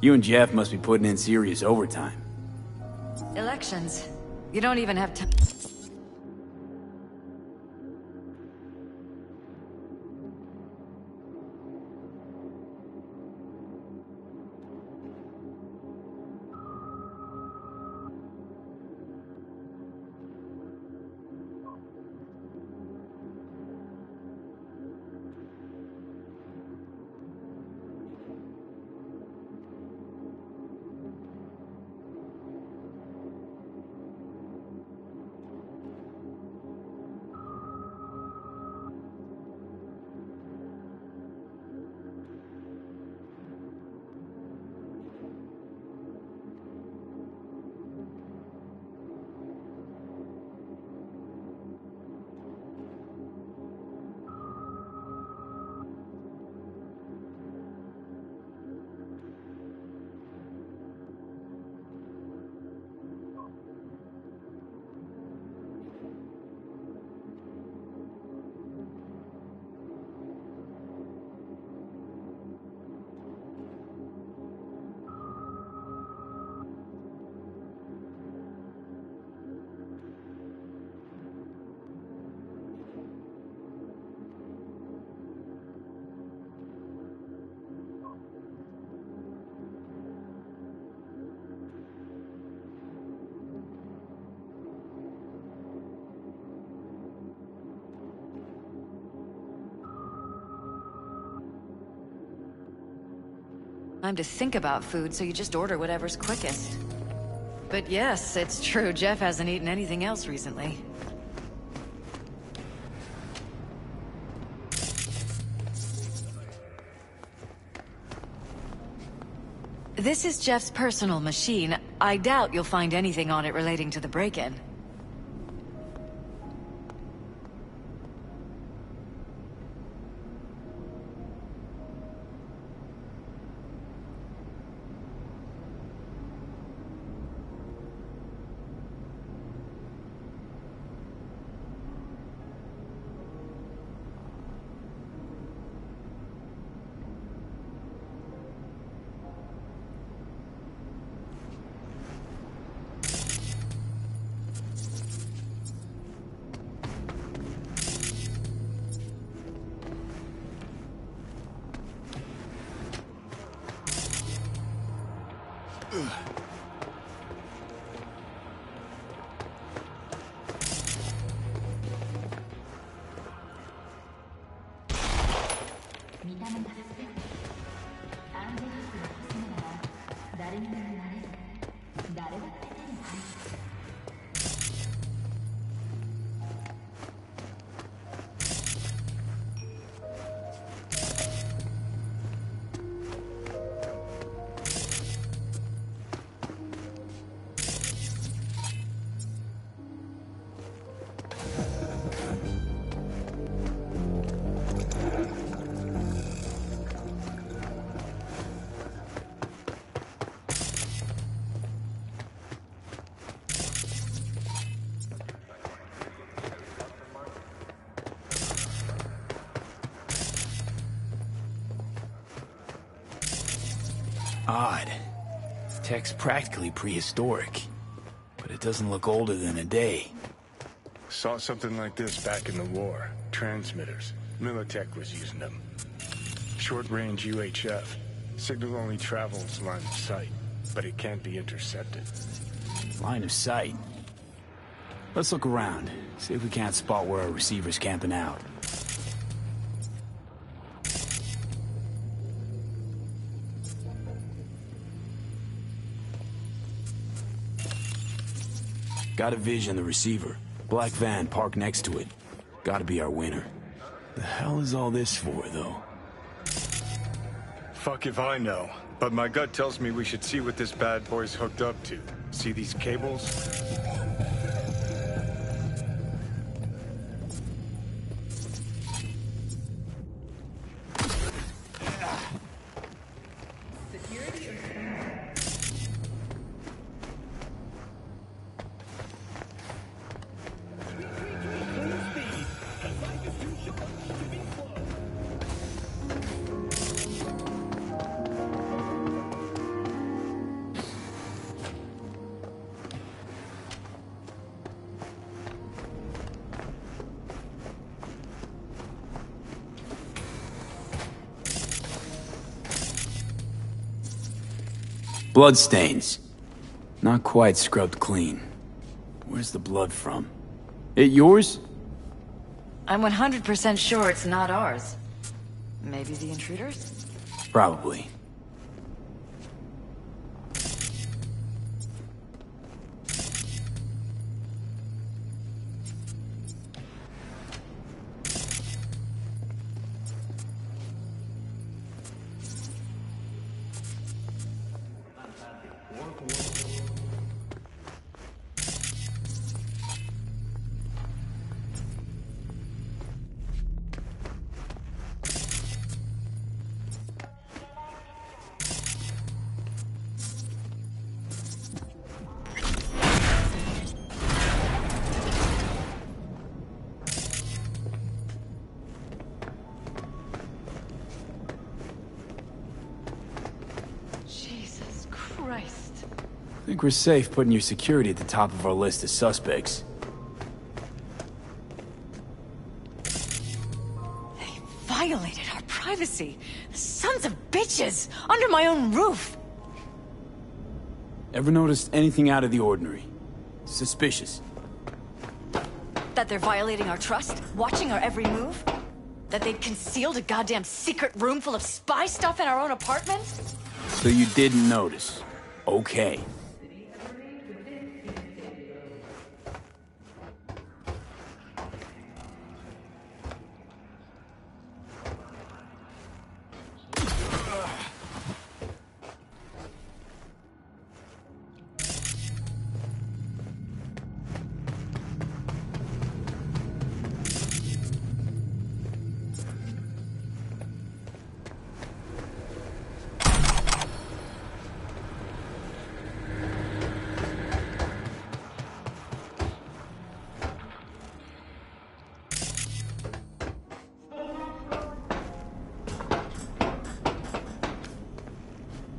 You and Jeff must be putting in serious overtime. Elections. You don't even have time. Time to think about food, so you just order whatever's quickest. But yes, it's true, Jeff hasn't eaten anything else recently. This is Jeff's personal machine. I doubt you'll find anything on it relating to the break-in. Odd. Tech's practically prehistoric, but it doesn't look older than a day. Saw something like this back in the war. Transmitters. Militech was using them. Short-range UHF. Signal only travels line of sight, but it can't be intercepted. Line of sight? Let's look around, see if we can't spot where our receiver's camping out. Got a vision of the receiver. Black van parked next to it. Gotta be our winner. The hell is all this for, though? Fuck if I know, but my gut tells me we should see what this bad boy's hooked up to. See these cables? Bloodstains. Not quite scrubbed clean. Where's the blood from? It yours? I'm 100% sure it's not ours. Maybe the intruders? Probably. I think we're safe putting your security at the top of our list of suspects. They violated our privacy. The sons of bitches! Under my own roof! Ever noticed anything out of the ordinary? Suspicious? That they're violating our trust? Watching our every move? That they'd concealed a goddamn secret room full of spy stuff in our own apartment? So you didn't notice. Okay.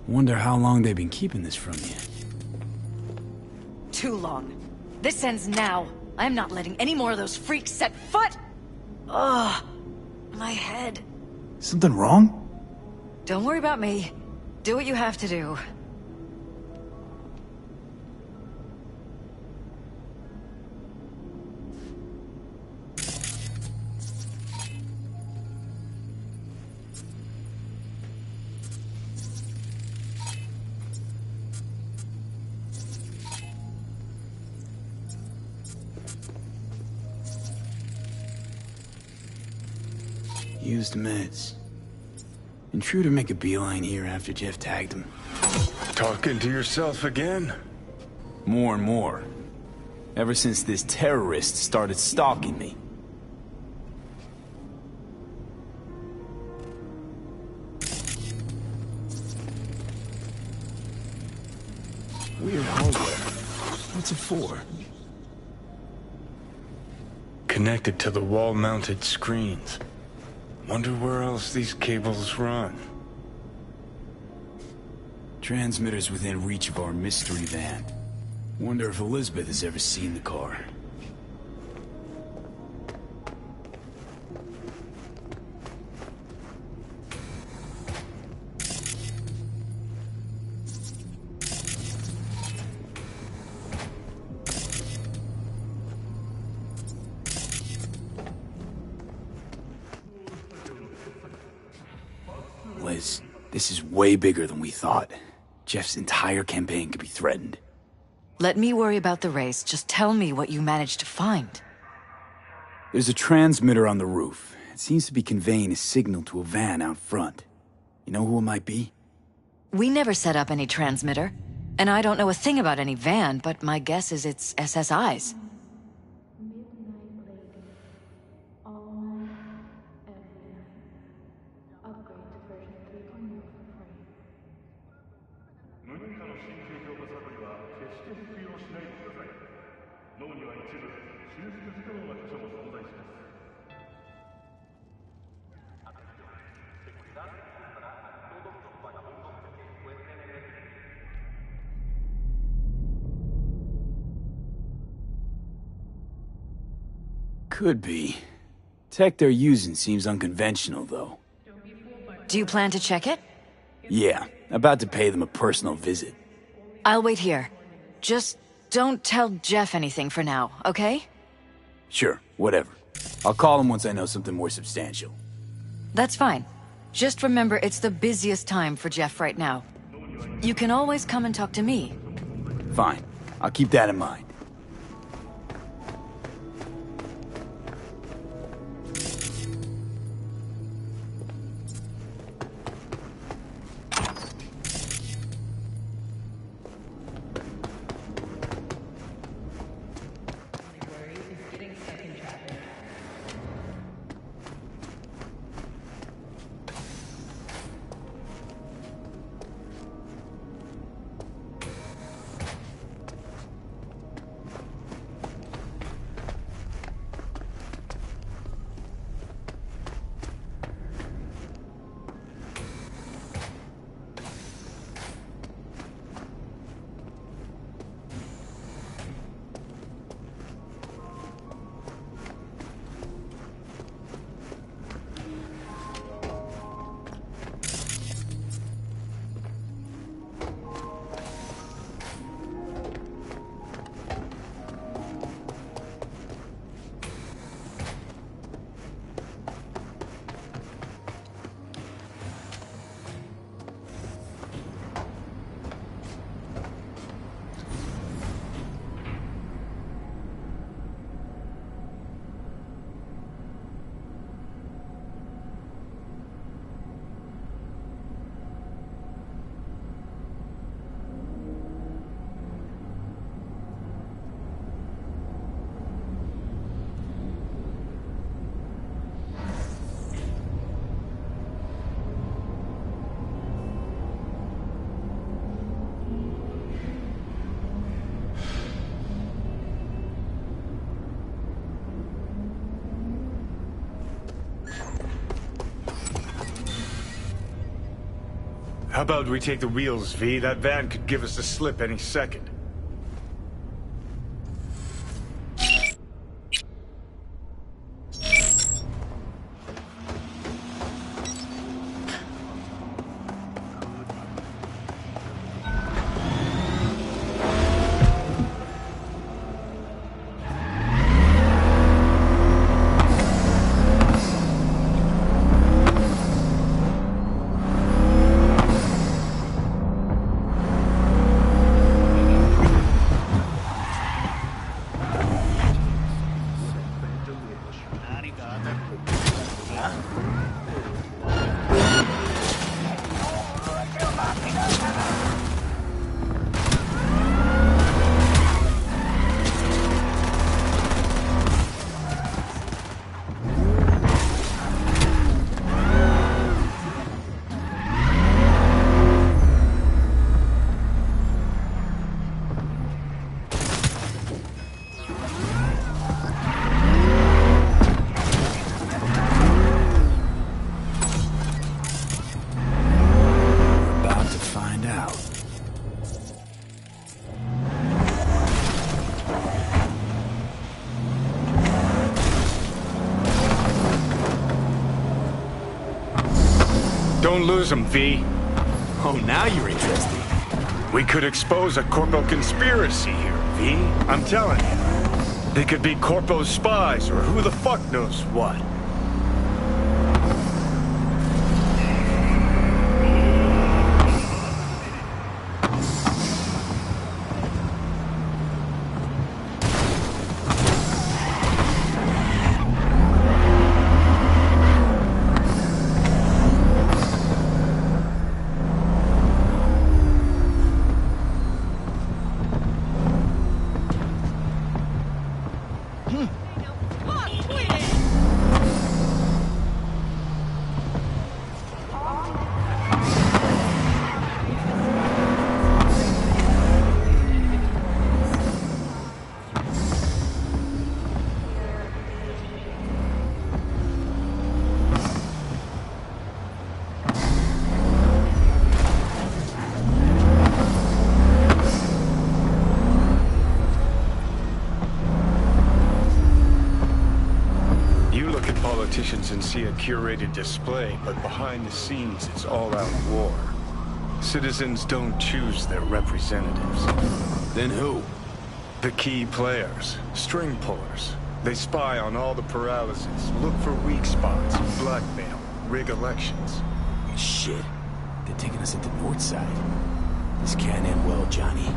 Wonder how long they've been keeping this from you. Too long. This ends now. I'm not letting any more of those freaks set foot! Ugh. My head. Something wrong? Don't worry about me. Do what you have to do. Used meds. Intruder make a beeline here after Jeff tagged him. Talking to yourself again? More and more. Ever since this terrorist started stalking me. Weird hardware. What's it for? Connected to the wall-mounted screens. Wonder where else these cables run. Transmitter's within reach of our mystery van. Wonder if Elizabeth has ever seen the car. Liz, this is way bigger than we thought. Jeff's entire campaign could be threatened. Let me worry about the race. Just tell me what you managed to find. There's a transmitter on the roof. It seems to be conveying a signal to a van out front. You know who it might be? We never set up any transmitter. And I don't know a thing about any van, but my guess is it's SSI's. Could be. Tech they're using seems unconventional, though. Do you plan to check it? Yeah, about to pay them a personal visit. I'll wait here. Just don't tell Jeff anything for now, okay? Sure, whatever. I'll call him once I know something more substantial. That's fine. Just remember it's the busiest time for Jeff right now. You can always come and talk to me. Fine. I'll keep that in mind. How about we take the wheels, V? That van could give us a slip any second. Don't lose him, V. Oh, now you're interested. We could expose a Corpo conspiracy here, V. I'm telling you. They could be Corpo's spies, or who the fuck knows what. And see a curated display, but behind the scenes, it's all-out war. Citizens don't choose their representatives. Then who? The key players, string pullers. They spy on all the paralysis, look for weak spots, blackmail, rig elections. Shit. They're taking us into Northside. This can't end well, Johnny.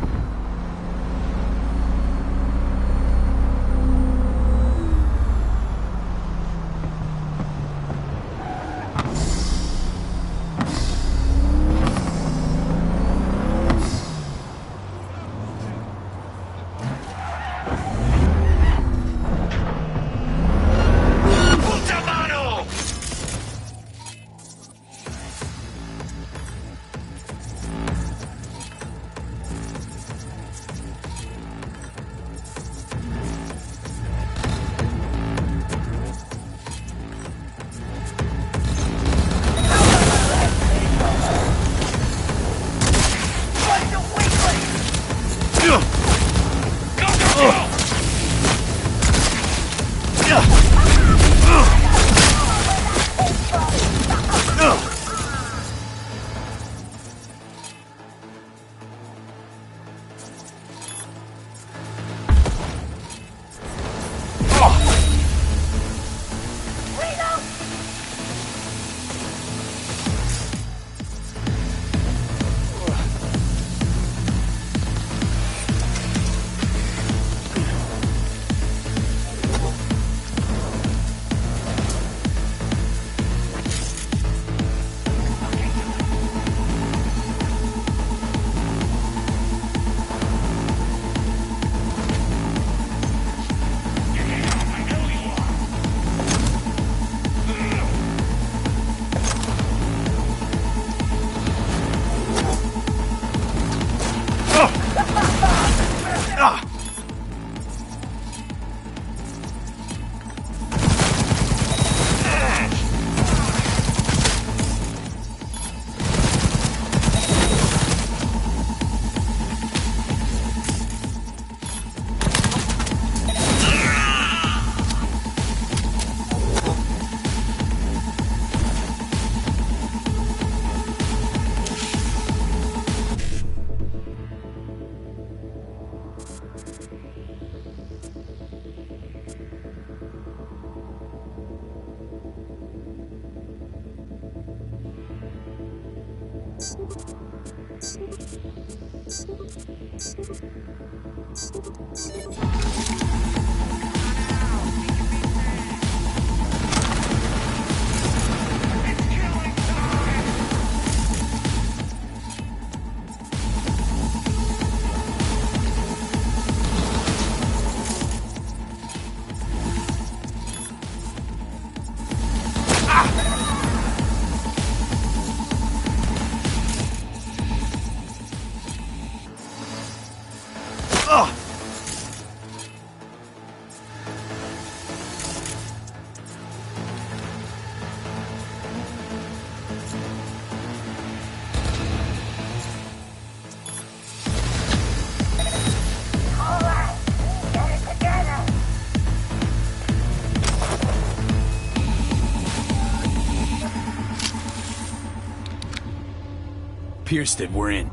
pierced it, we're in.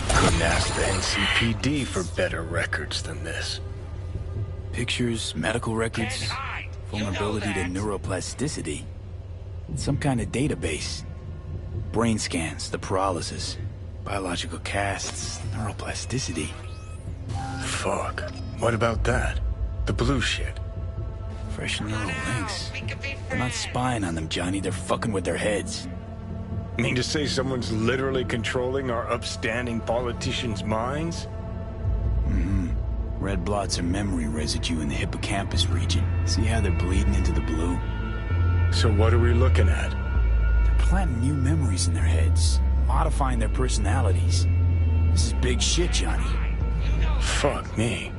Couldn't ask the NCPD for better records than this. Pictures, medical records, vulnerability to neuroplasticity. Some kind of database. Brain scans, the paralysis, biological casts, neuroplasticity. Fuck. What about that? The blue shit? Fresh neural links. They're not spying on them, Johnny. They're fucking with their heads. Mean to say someone's literally controlling our upstanding politicians' minds? Mm-hmm. Red blots are memory residue in the hippocampus region. See how they're bleeding into the blue? So what are we looking at? They're planting new memories in their heads, modifying their personalities. This is big shit, Johnny. Fuck me.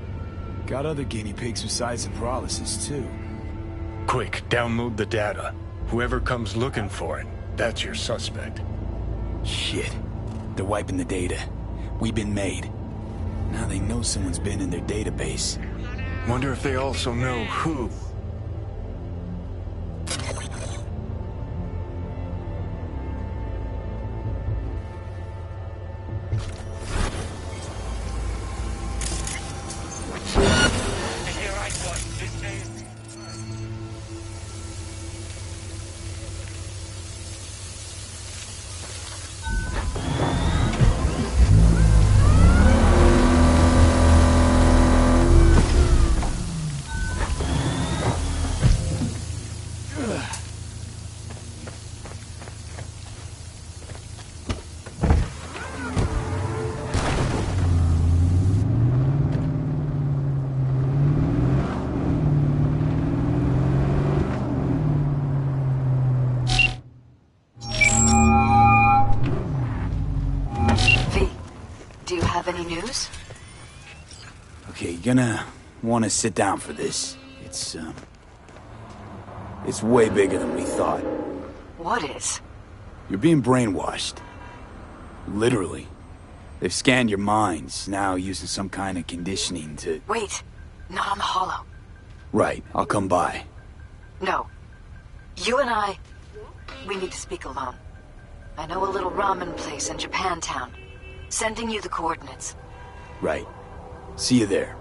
Got other guinea pigs besides the paralysis, too. Quick, download the data. Whoever comes looking for it, that's your suspect. Shit. They're wiping the data. We've been made. Now they know someone's been in their database. Wonder if they also know who. Do you have any news? Okay, you're gonna want to sit down for this. It's way bigger than we thought. What is? You're being brainwashed. Literally. They've scanned your minds, now using some kind of conditioning to... Wait, not on the Hollow. Right, I'll come by. No. You and I, we need to speak alone. I know a little ramen place in Japantown. Sending you the coordinates. Right. See you there.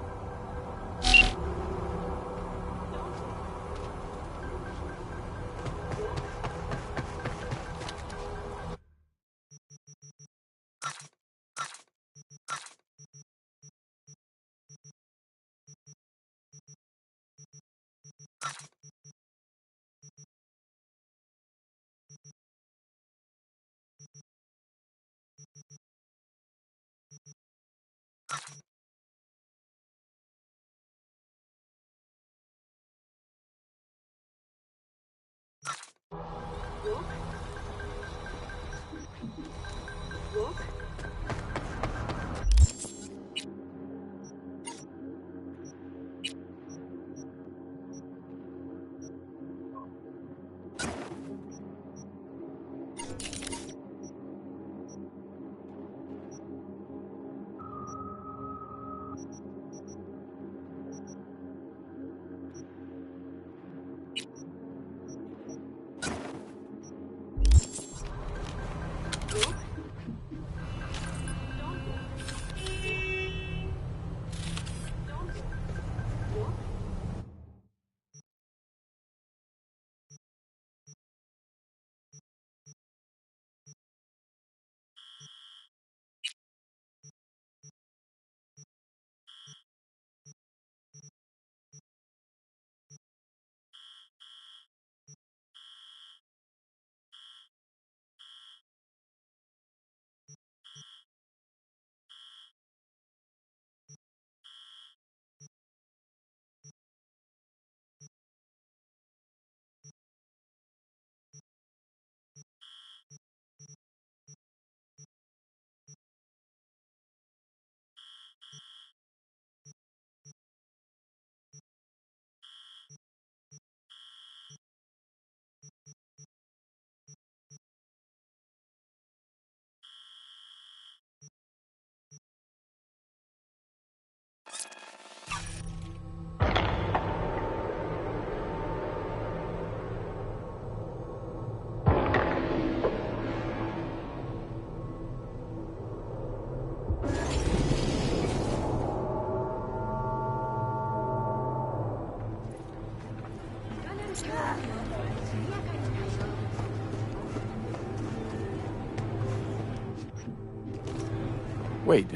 Wait,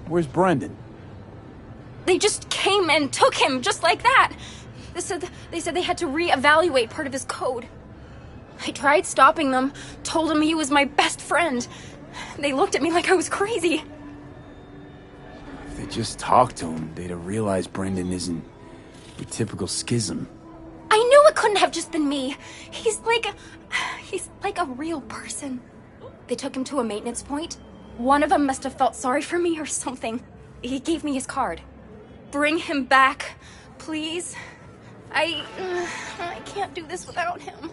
where's Brendan? They just came and took him, just like that. They said they had to reevaluate part of his code. I tried stopping them, told him he was my best friend. They looked at me like I was crazy. If they just talked to him, they'd have realized Brendan isn't a typical schism. I knew it couldn't have just been me. He's like a real person. They took him to a maintenance point. One of them must have felt sorry for me or something. He gave me his card. Bring him back, please. I can't do this without him.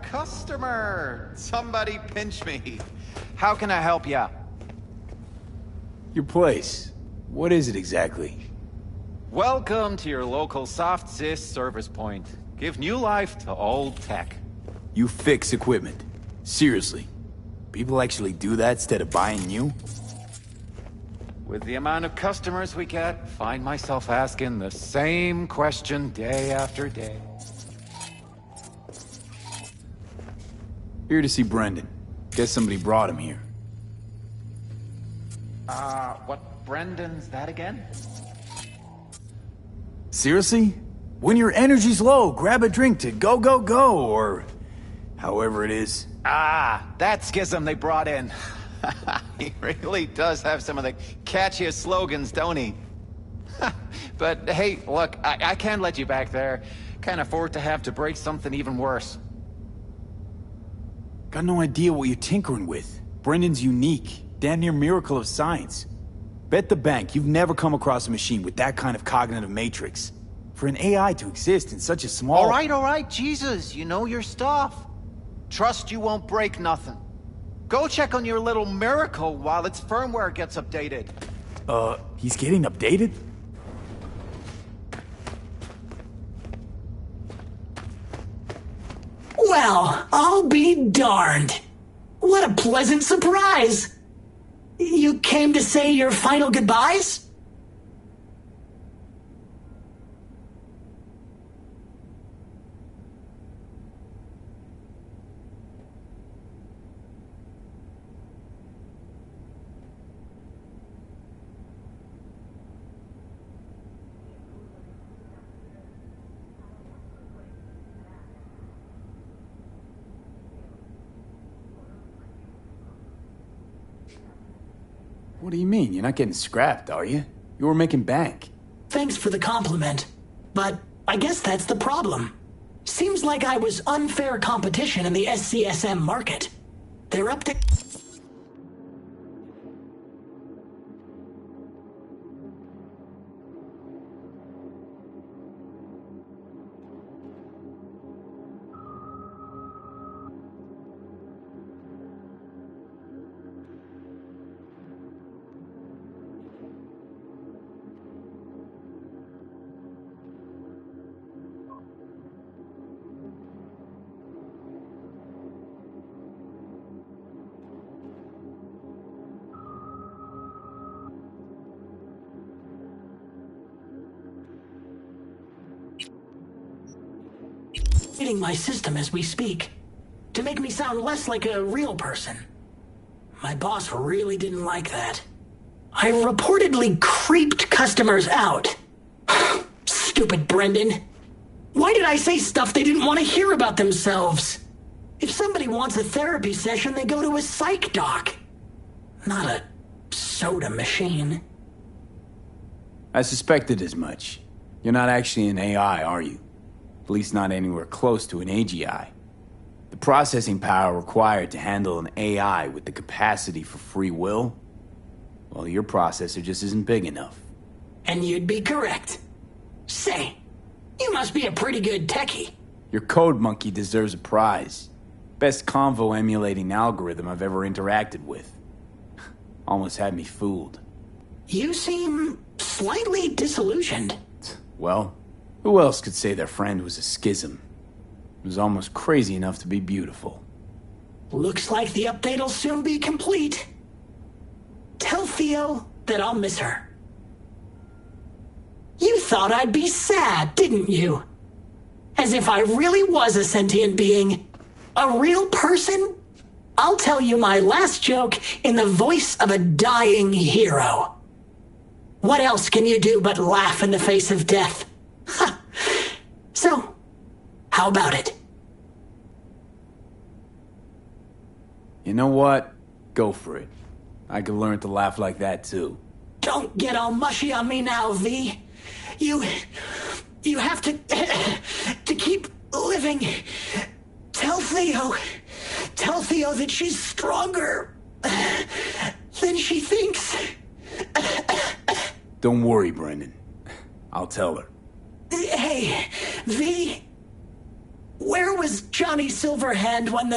Customer! Somebody pinch me. How can I help ya? Your place. What is it exactly? Welcome to your local soft sys service point. Give new life to old tech. You fix equipment. Seriously. People actually do that instead of buying new? With the amount of customers we get, find myself asking the same question day after day. Here to see Brendan. Guess somebody brought him here. What Brendan's that again? Seriously? When your energy's low, grab a drink to go, go, go, or however it is. Ah, that schism they brought in. He really does have some of the catchiest slogans, don't he? But hey, look, I can't let you back there. Can't afford to have to break something even worse. Got no idea what you're tinkering with. Brendan's unique. Damn near miracle of science. Bet the bank you've never come across a machine with that kind of cognitive matrix. For an AI to exist in such a small... All right, Jesus, you know your stuff. Trust you won't break nothing. Go check on your little miracle while its firmware gets updated. He's getting updated? Well, I'll be darned. What a pleasant surprise. You came to say your final goodbyes? What do you mean? You're not getting scrapped, are you? You were making bank. Thanks for the compliment. But I guess that's the problem. Seems like I was unfair competition in the SCSM market. They're up to... my system as we speak, to make me sound less like a real person. My boss really didn't like that. I reportedly creeped customers out. Stupid Brendan. Why did I say stuff they didn't want to hear about themselves? If somebody wants a therapy session, they go to a psych doc. Not a soda machine. I suspected as much. You're not actually an AI, are you? At least not anywhere close to an AGI. The processing power required to handle an AI with the capacity for free will, well, your processor just isn't big enough. And you'd be correct. Say, you must be a pretty good techie. Your code monkey deserves a prize. Best convo emulating algorithm I've ever interacted with. Almost had me fooled. You seem slightly disillusioned. Well, who else could say their friend was a schism? It was almost crazy enough to be beautiful. Looks like the update'll soon be complete. Tell Theo that I'll miss her. You thought I'd be sad, didn't you? As if I really was a sentient being. A real person? I'll tell you my last joke in the voice of a dying hero. What else can you do but laugh in the face of death? Ha! So, how about it? You know what? Go for it. I could learn to laugh like that too. Don't get all mushy on me now, V. You have to keep living. Tell Theo that she's stronger than she thinks. Don't worry, Brendan. I'll tell her. Hey, V, where was Johnny Silverhand when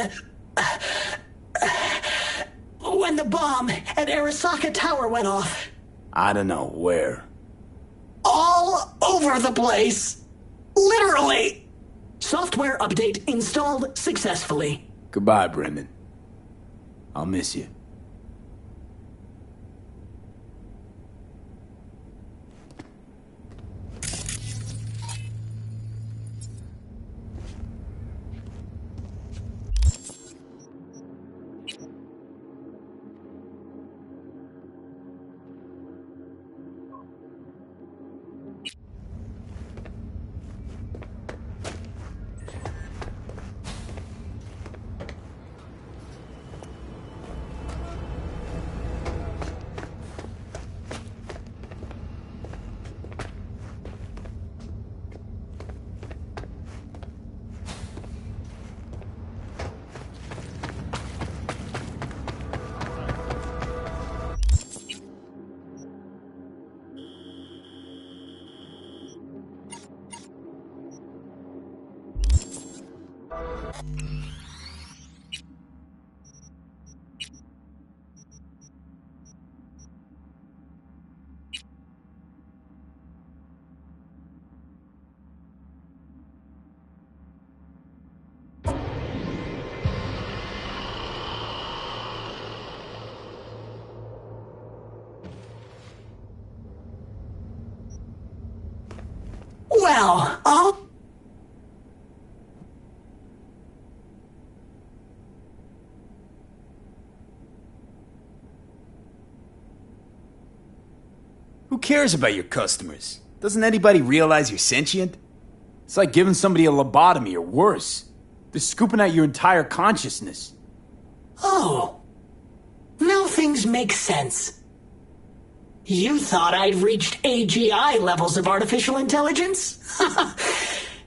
the bomb at Arasaka Tower went off? I don't know, where? All over the place. Literally. Software update installed successfully. Goodbye, Brendan. I'll miss you. Well, I'll... Who cares about your customers? Doesn't anybody realize you're sentient? It's like giving somebody a lobotomy or worse. They're scooping out your entire consciousness. Oh. Now things make sense. You thought I'd reached AGI levels of artificial intelligence?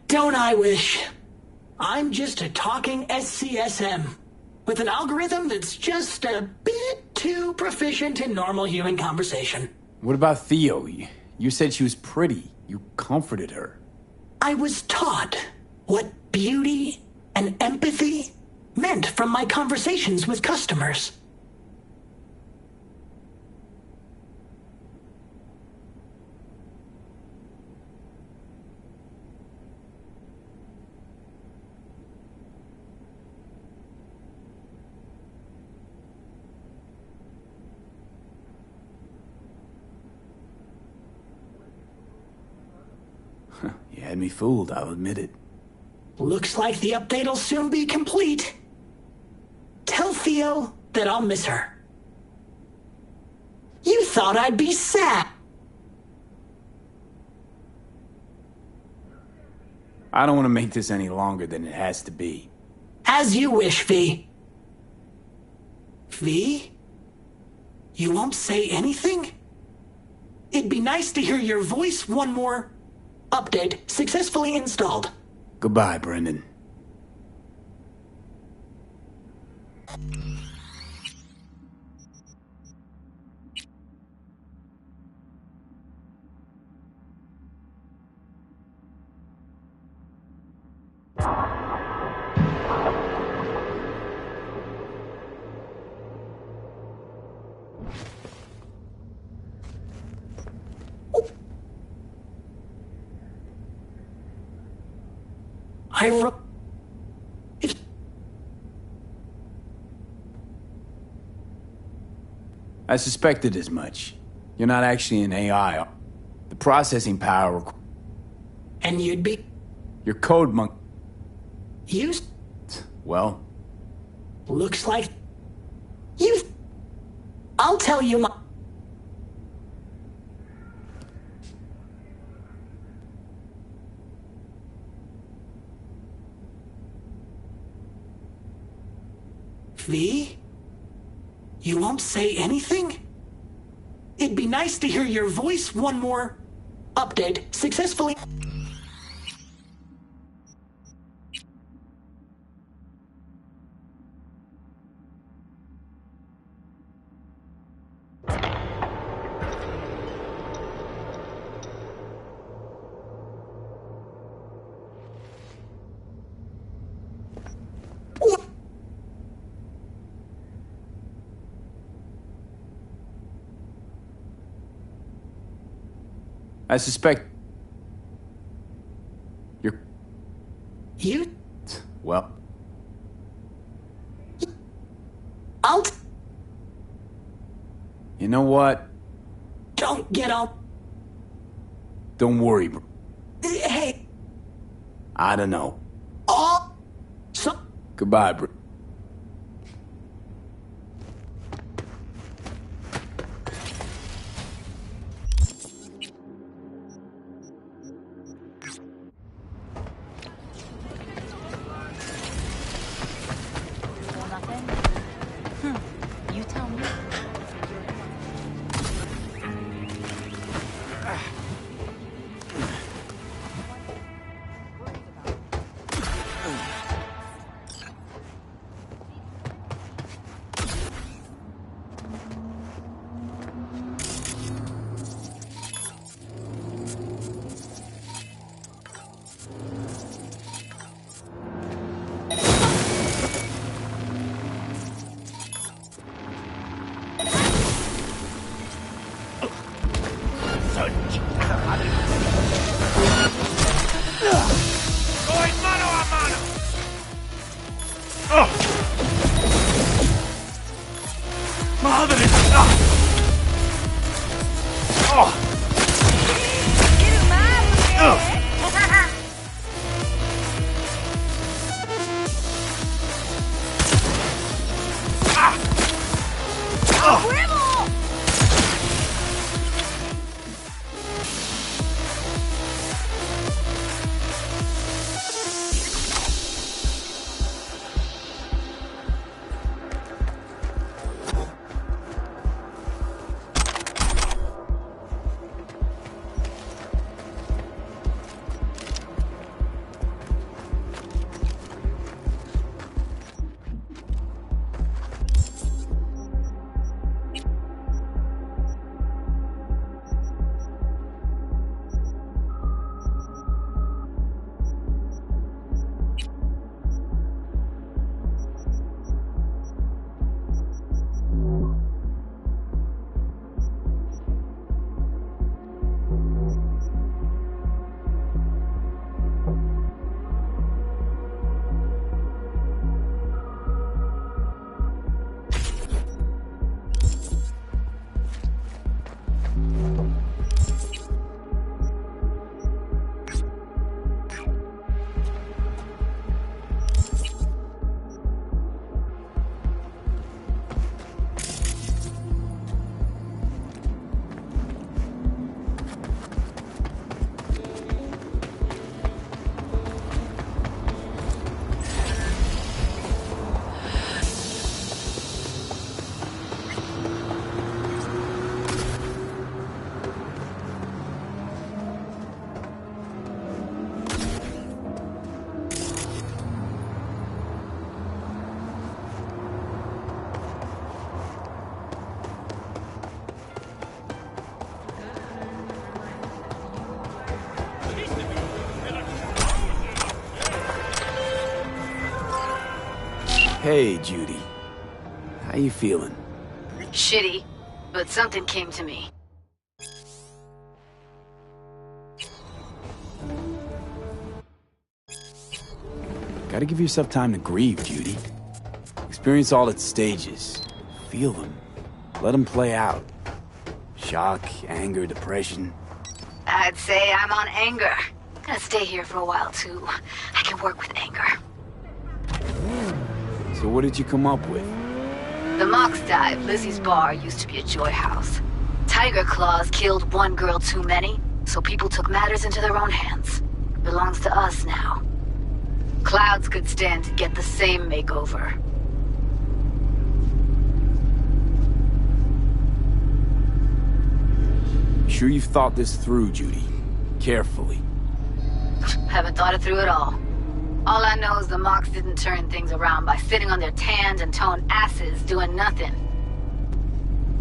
Don't I wish? I'm just a talking SCSM, with an algorithm that's just a bit too proficient in normal human conversation. What about Theo? You said she was pretty. You comforted her. I was taught what beauty and empathy meant from my conversations with customers. You had me fooled, I'll admit it. Looks like the update'll soon be complete. Tell Theo that I'll miss her. You thought I'd be sad. I don't want to make this any longer than it has to be. As you wish, V. V? You won't say anything? It'd be nice to hear your voice one more. Update successfully installed. Goodbye, Brendan. I suspected as much. You're not actually an AI. The processing power... And you'd be... Your code monk... Used... Well... Looks like... You... I'll tell you my... V? You won't say anything? It'd be nice to hear your voice one more. Update successfully. I suspect... You're... You? Well... I'll... You know what? Don't get all... Don't worry, bro. Hey... I don't know. Oh... So... Goodbye, bro. Hey, Judy. How you feeling? Shitty, but something came to me. Gotta give yourself time to grieve, Judy. Experience all its stages. Feel them. Let them play out. Shock, anger, depression. I'd say I'm on anger. Gonna stay here for a while, too. I can work with anger. So what did you come up with? The Mox Dive, Lizzie's bar, used to be a joy house. Tiger Claws killed one girl too many, so people took matters into their own hands. Belongs to us now. Clouds could stand to get the same makeover. Sure you've thought this through, Judy? Carefully. Haven't thought it through at all. All I know is the Mox didn't turn things around by sitting on their tans and toned asses doing nothing.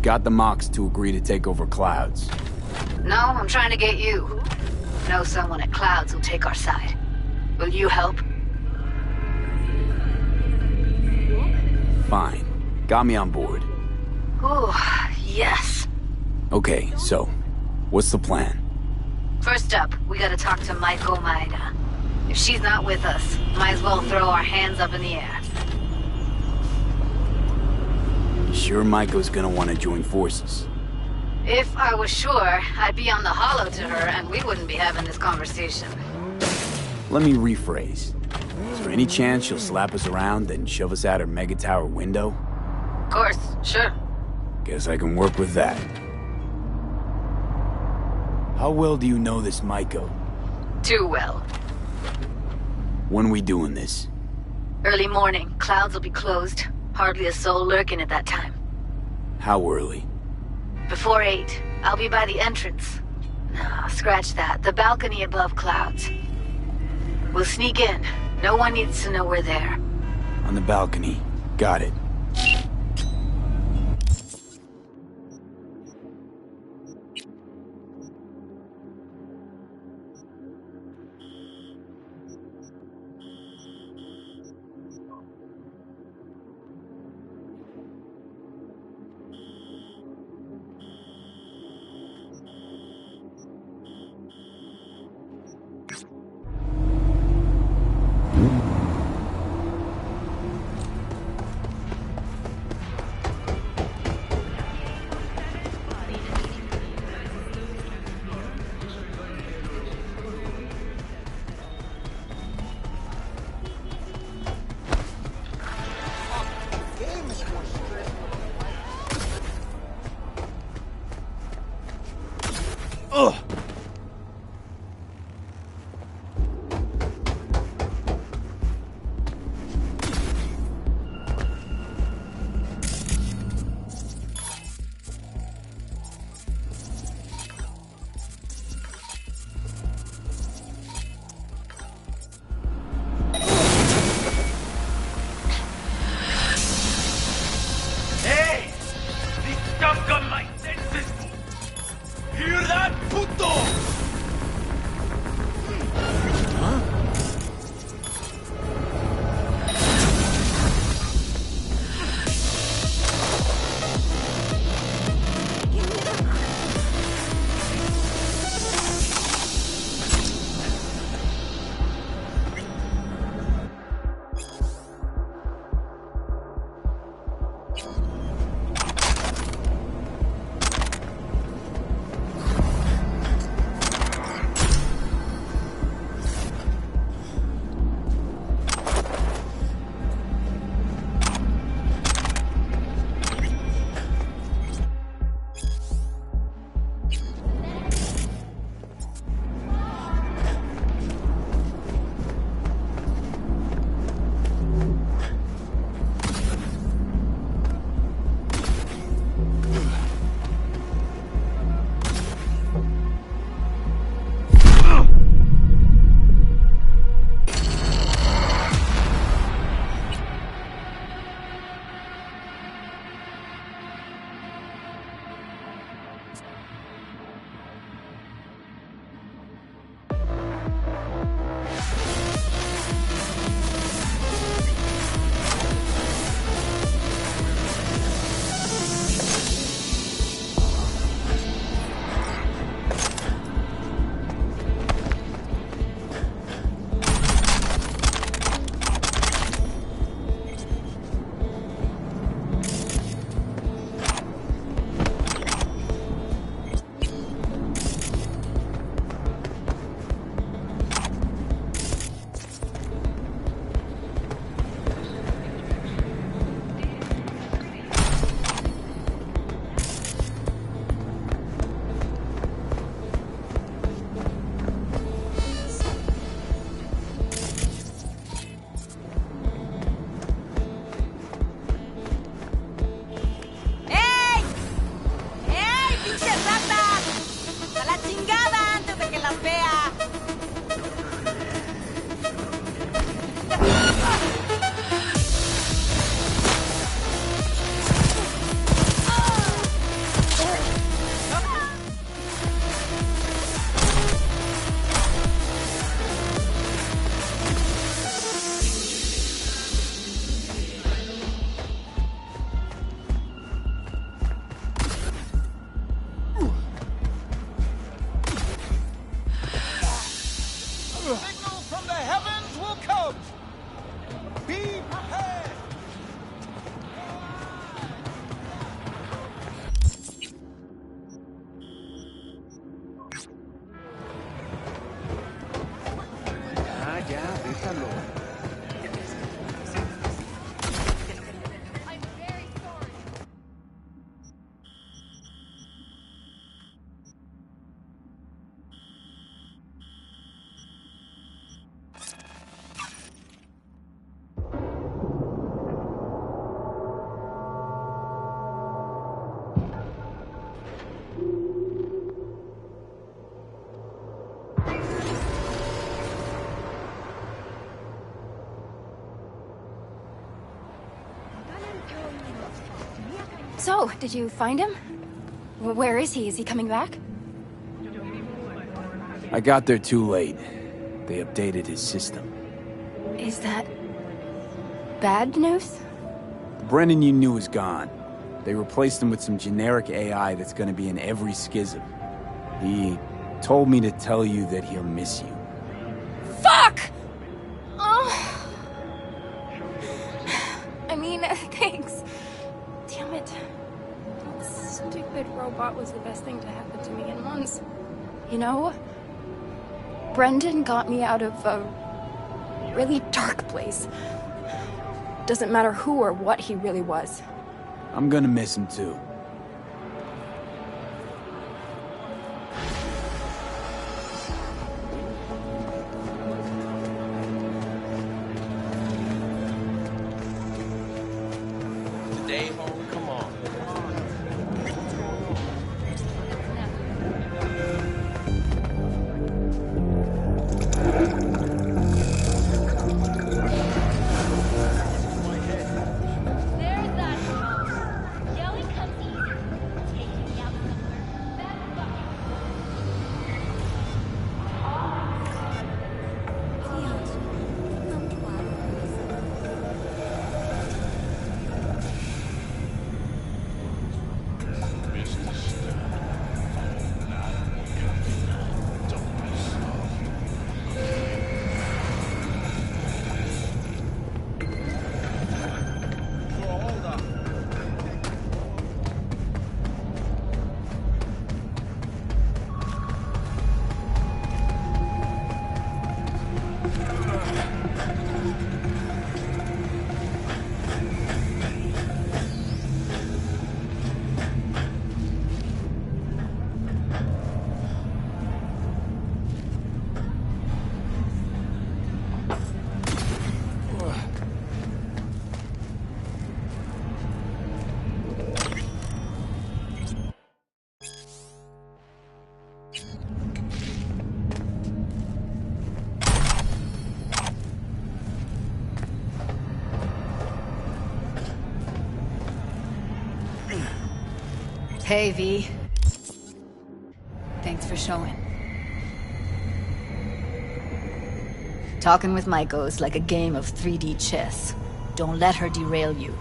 Got the Mox to agree to take over Clouds. No, I'm trying to get you. Know someone at Clouds who'll take our side. Will you help? Fine. Got me on board. Ooh, yes. Okay, so, what's the plan? First up, we gotta talk to Maiko Maeda. If she's not with us, might as well throw our hands up in the air. Sure Maiko's gonna want to join forces? If I was sure, I'd be on the holo to her and we wouldn't be having this conversation. Let me rephrase. Is there any chance she'll slap us around and shove us out her mega tower window? Of course, sure. Guess I can work with that. How well do you know this Maiko? Too well. When we doing this? Early morning, Clouds will be closed. Hardly a soul lurking at that time. How early? Before 8, I'll be by the entrance. No, scratch that. The balcony above Clouds. We'll sneak in. No one needs to know we're there. On the balcony. Got it. signal from the heavens will come. Be prepared. Ya, déjalo. So, did you find him? Where is he? Is he coming back? I got there too late. They updated his system. Is that bad news? The Brennan you knew is gone. They replaced him with some generic AI that's gonna be in every schism. He told me to tell you that he'll miss you. Fuck! Oh. I mean, thanks. Damn it. That stupid robot was the best thing to happen to me in months. You know, Brendan got me out of a really dark place. Doesn't matter who or what he really was. I'm gonna miss him too. Stay home, come on. Hey, V. Thanks for showing. Talking with Maiko is like a game of 3D chess. Don't let her derail you.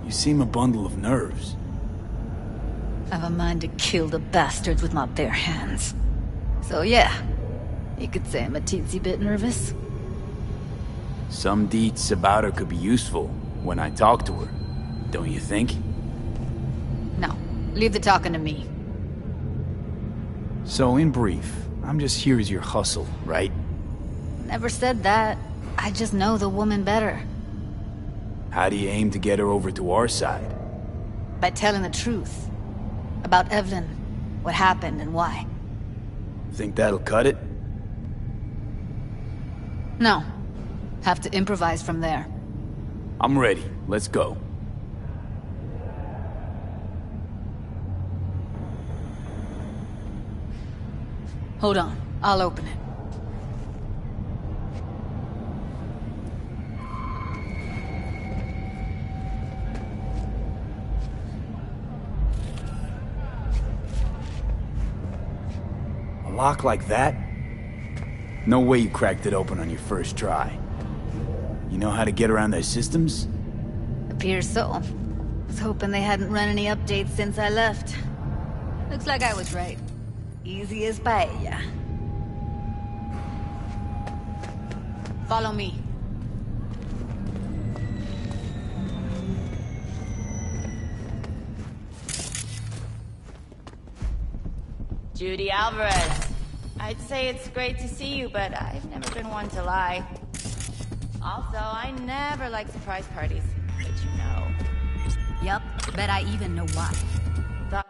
You seem a bundle of nerves. I've a mind to kill the bastards with my bare hands. So yeah, you could say I'm a teensy bit nervous. Some deets about her could be useful when I talk to her, don't you think? No, leave the talking to me. So in brief, I'm just here as your hustle, right? Never said that. I just know the woman better. How do you aim to get her over to our side? By telling the truth. About Evelyn, what happened and why. Think that'll cut it? No. Have to improvise from there. I'm ready. Let's go. Hold on. I'll open it. A lock like that? No way you cracked it open on your first try. You know how to get around their systems? Appears so. Was hoping they hadn't run any updates since I left. Looks like I was right. Easy as paella. Follow me. Judy Alvarez. I'd say it's great to see you, but I've never been one to lie. Also, I never like surprise parties, but you know. Yup, bet I even know why. Thought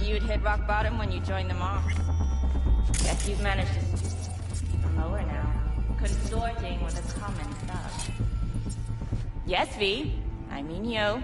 you'd hit rock bottom when you joined them off. Guess you've managed to even lower now, consorting with a common thug. Yes, V. I mean you.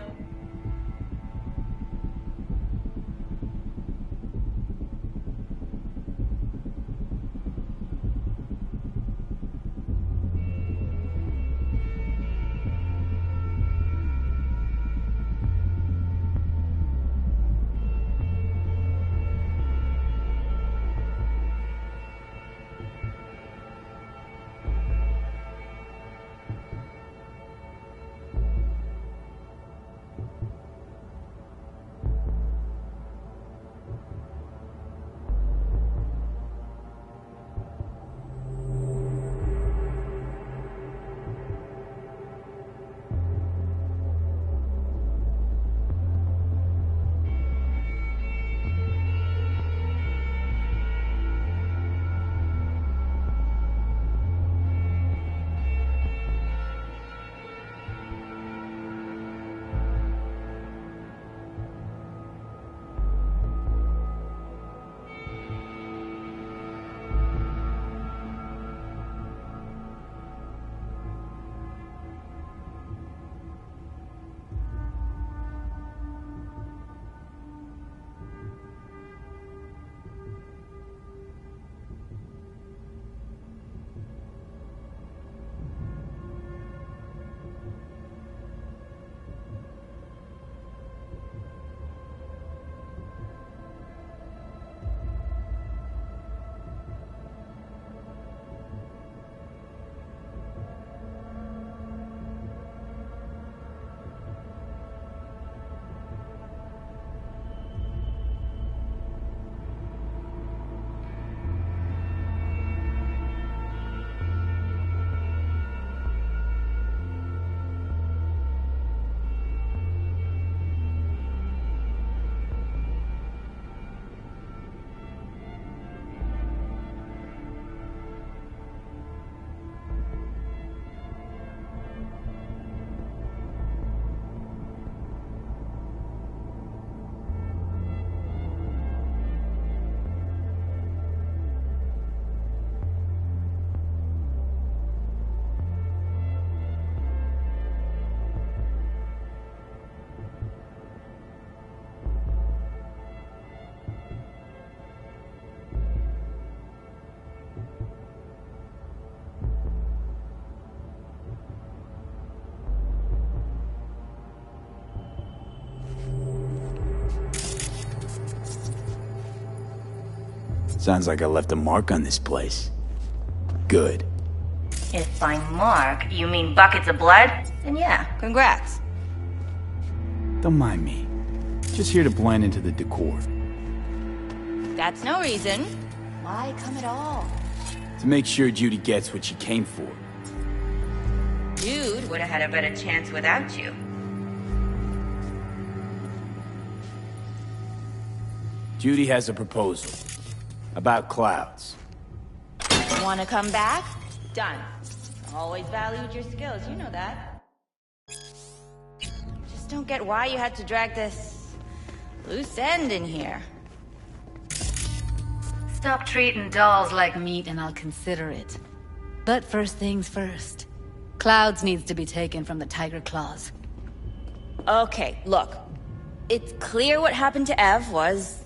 Sounds like I left a mark on this place. Good. If by mark you mean buckets of blood, then yeah, congrats. Don't mind me. Just here to blend into the decor. That's no reason. Why come at all? To make sure Judy gets what she came for. Jude would have had a better chance without you. Judy has a proposal. About clouds. Wanna come back? Done. Always valued your skills, you know that. Just don't get why you had to drag this loose end in here. Stop treating dolls like meat and I'll consider it. But first things first. Clouds needs to be taken from the Tiger Claws. Okay, look. It's clear what happened to Ev was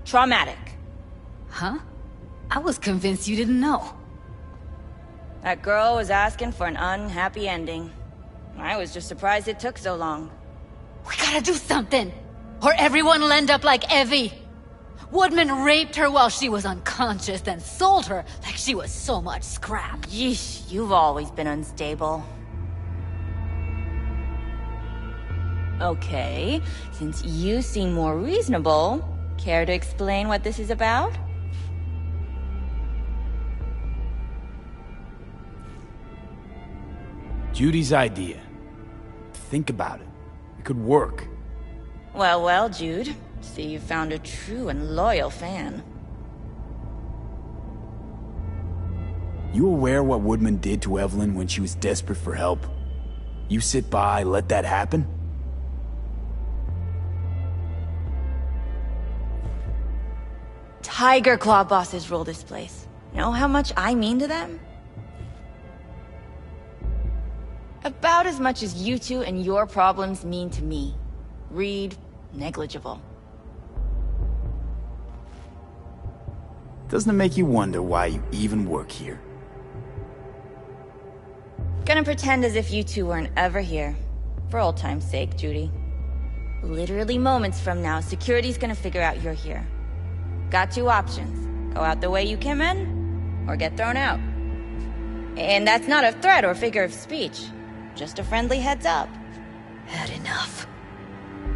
traumatic. Huh? I was convinced you didn't know. That girl was asking for an unhappy ending. I was just surprised it took so long. We gotta do something! Or everyone will end up like Evie! Woodman raped her while she was unconscious, then sold her like she was so much scrap. Yeesh, you've always been unstable. Okay, since you seem more reasonable, care to explain what this is about? Judy's idea. Think about it. It could work. Well, well, Jude. See, you found a true and loyal fan. You aware what Woodman did to Evelyn when she was desperate for help? You sit by, let that happen? Tiger Claw bosses rule this place. Know how much I mean to them? About as much as you two and your problems mean to me. Read, negligible. Doesn't it make you wonder why you even work here? Gonna pretend as if you two weren't ever here. For old time's sake, Judy. Literally moments from now, security's gonna figure out you're here. Got two options. Go out the way you came in, or get thrown out. And that's not a threat or figure of speech. Just a friendly heads up. Had enough.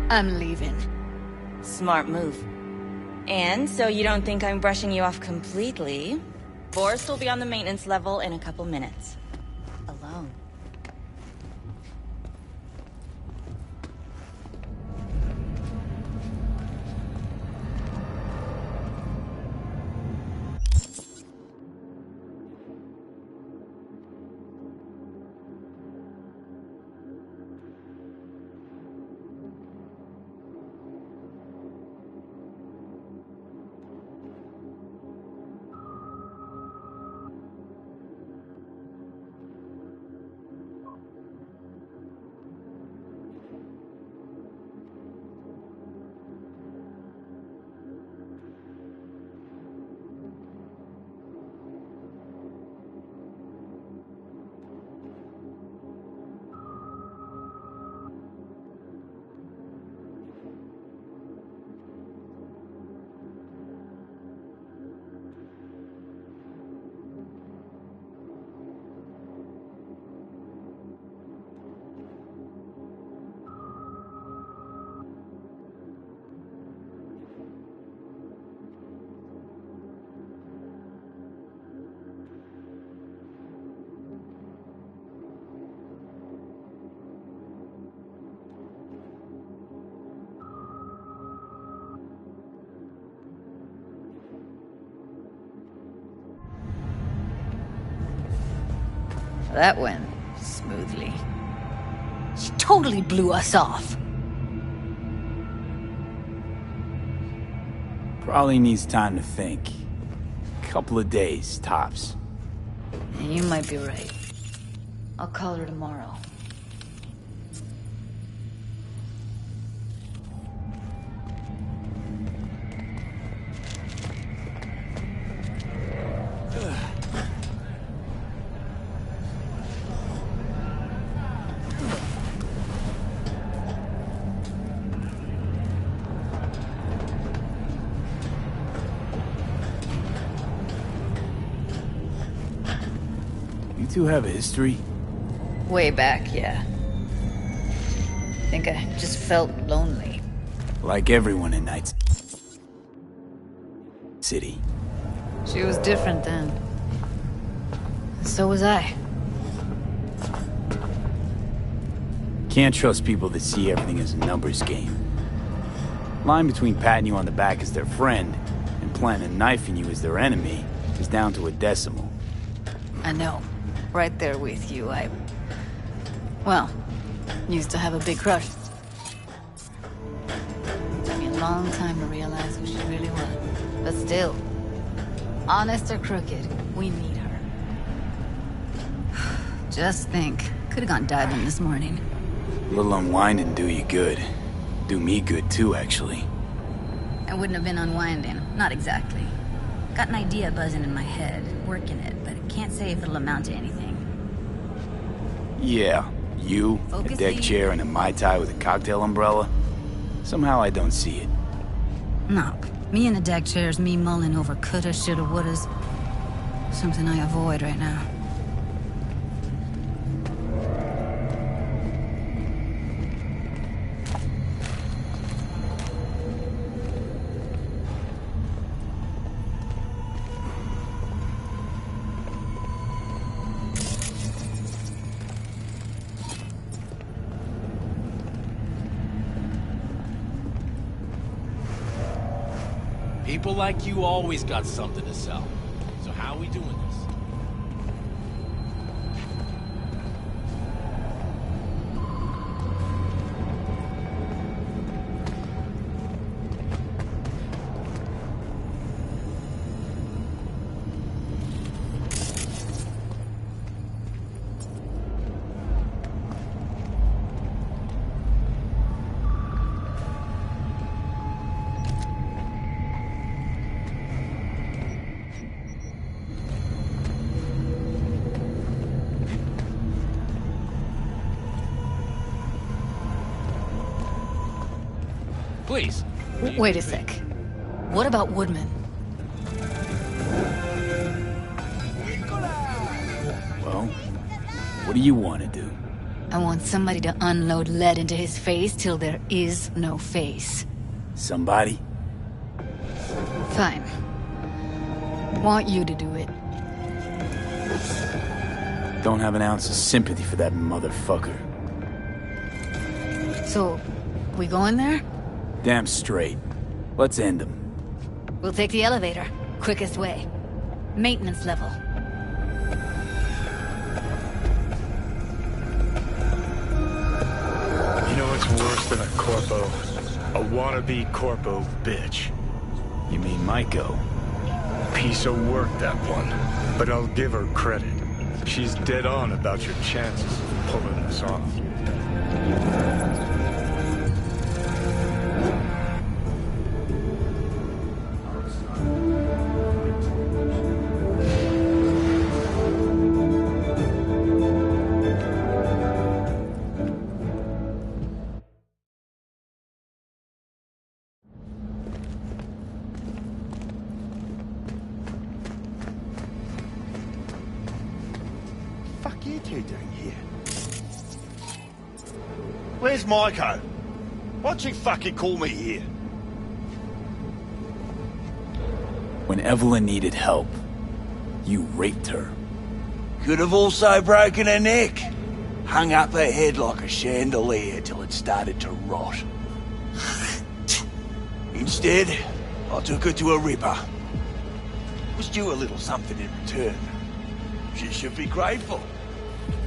I'm leaving. Smart move. And so you don't think I'm brushing you off completely, Forrest will be on the maintenance level in a couple minutes. Alone. That went smoothly. She totally blew us off. Probably needs time to think. Couple of days, tops. You might be right. I'll call her tomorrow. You two have a history? Way back, yeah. Think I just felt lonely. Like everyone in Night City. She was different then. So was I. Can't trust people that see everything as a numbers game. Line between patting you on the back as their friend and planning knifing you as their enemy is down to a decimal. I know. Right there with you, well, used to have a big crush. Took me a long time to realize who she really was. But still, honest or crooked, we need her. Just think, could have gone diving this morning. A little unwinding do you good. Do me good too, actually. I wouldn't have been unwinding, not exactly. Got an idea buzzing in my head, working it, but I can't say if it'll amount to anything. Yeah, you, a deck chair, and a Mai Tai with a cocktail umbrella. Somehow I don't see it. No, me in a deck chair is me mulling over coulda, shoulda, wouldas. Something I avoid right now. People like you always got something to sell. So how are we doing this? Please. Wait a sec. What about Woodman? Well, what do you want to do? I want somebody to unload lead into his face till there is no face. Somebody? Fine. Want you to do it. Don't have an ounce of sympathy for that motherfucker. So, we going there? Damn straight. Let's end him. We'll take the elevator. Quickest way. Maintenance level. You know what's worse than a corpo? A wannabe corpo bitch. You mean Maiko? Piece of work, that one. But I'll give her credit. She's dead on about your chances of pulling this off. Fuck you two doing here? Where's Maiko? Why'd you fucking call me here? When Evelyn needed help, you raped her. Could have also broken her neck. Hung up her head like a chandelier till it started to rot. Instead, I took her to a ripper. Was due a little something in return. She should be grateful.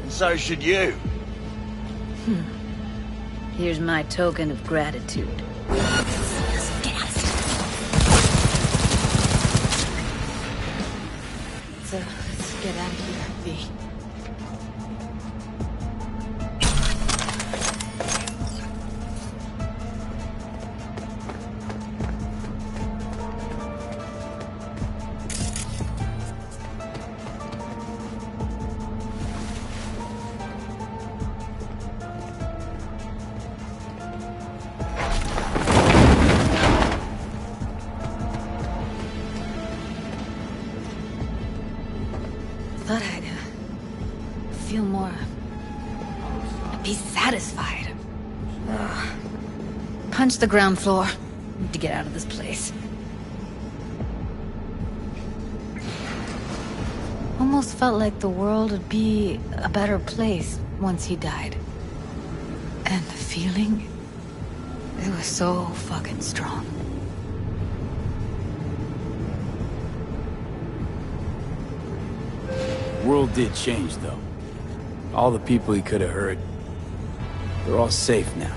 And so should you. Here's my token of gratitude. Let's get out of here, V. Thought I'd feel more... be satisfied. Punch the ground floor. Need to get out of this place. Almost felt like the world would be a better place once he died. And the feeling... it was so fucking strong. The world did change, though. All the people he could have hurt, they're all safe now.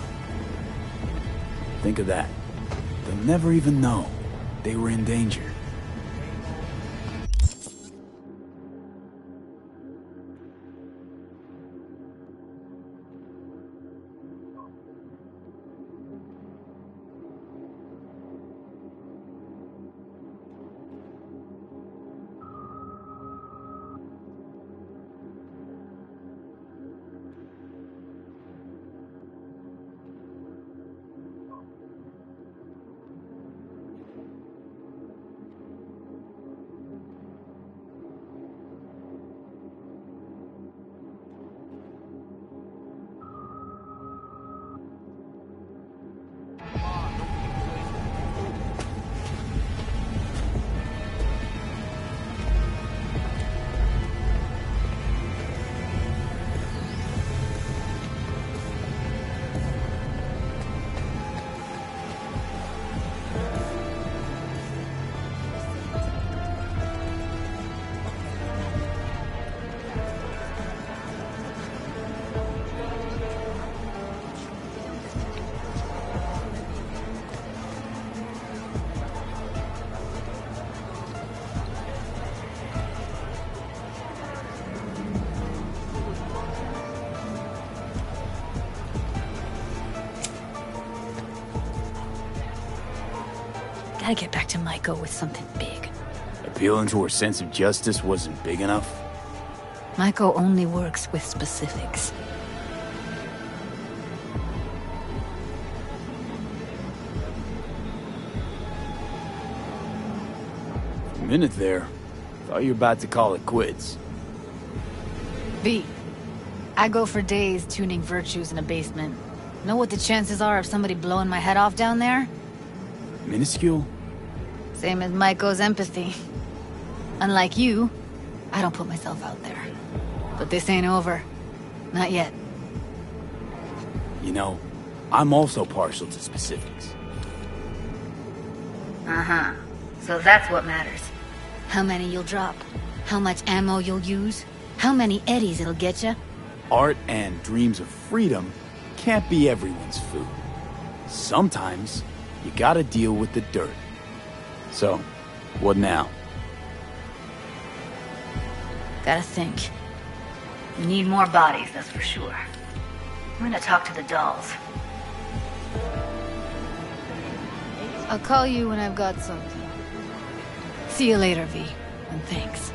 Think of that. They'll never even know they were in danger. Gotta get back to Maiko with something big. Appealing to her sense of justice wasn't big enough? Maiko only works with specifics. For a minute there, thought you were about to call it quits. V, I go for days tuning virtues in a basement. Know what the chances are of somebody blowing my head off down there? Minuscule? Same as Maiko's empathy. Unlike you, I don't put myself out there. But this ain't over. Not yet. You know, I'm also partial to specifics. Uh-huh. So that's what matters. How many you'll drop. How much ammo you'll use. How many eddies it'll get you. Art and dreams of freedom can't be everyone's food. Sometimes, you gotta deal with the dirt. So, what now? Gotta think. We need more bodies, that's for sure. I'm gonna talk to the dolls. I'll call you when I've got something. See you later, V. And thanks.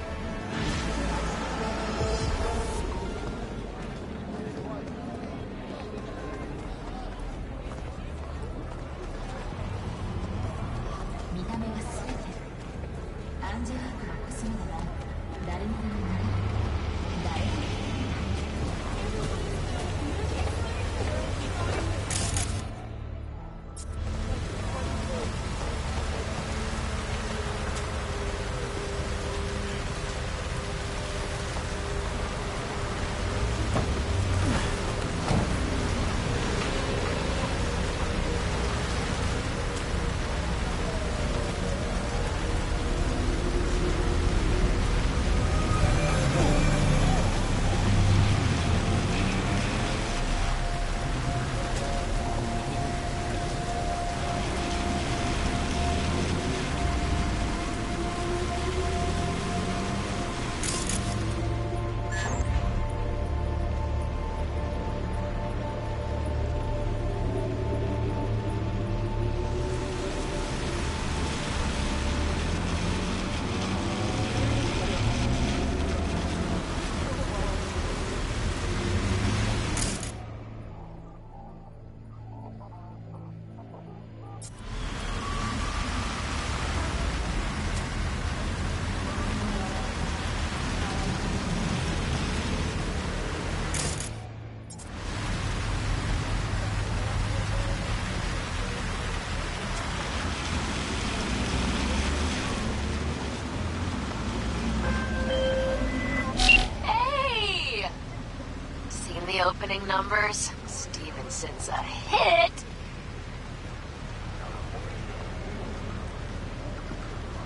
Opening numbers. Stevenson's a hit.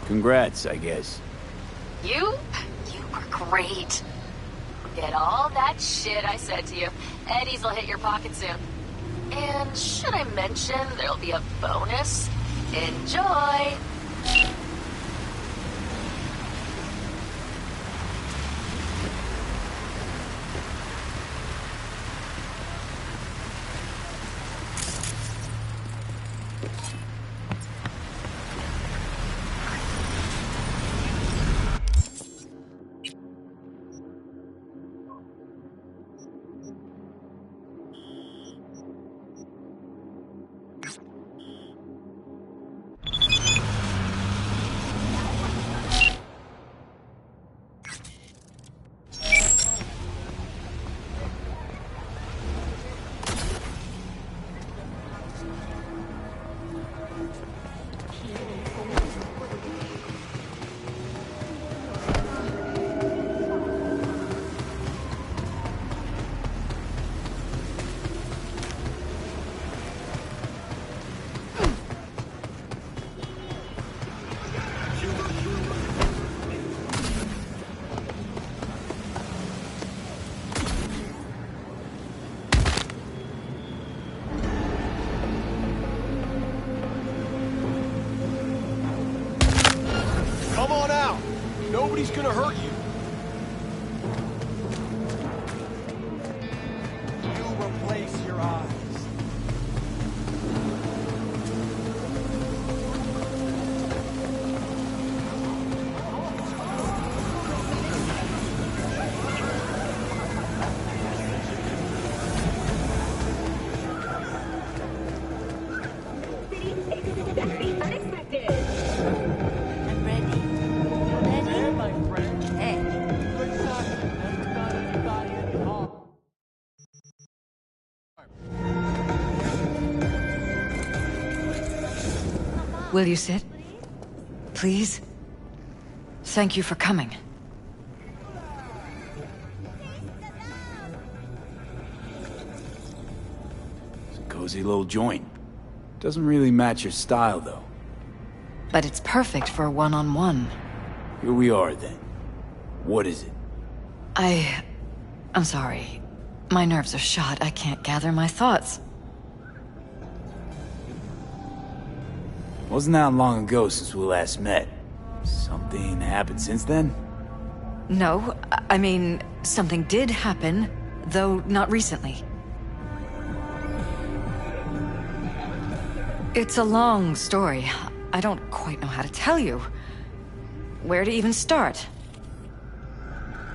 Congrats, I guess. You were great. Forget all that shit I said to you. Eddies will hit your pocket soon. And should I mention there'll be a bonus? Enjoy! Come on out! Nobody's gonna hurt you. You replace your eyes. Will you sit? Please? Thank you for coming. It's a cozy little joint. Doesn't really match your style, though. But it's perfect for a one-on-one. Here we are, then. What is it? I'm sorry. My nerves are shot. I can't gather my thoughts. Wasn't that long ago since we last met? Something happened since then? No, I mean, something did happen, though not recently. It's a long story. I don't quite know how to tell you. Where to even start?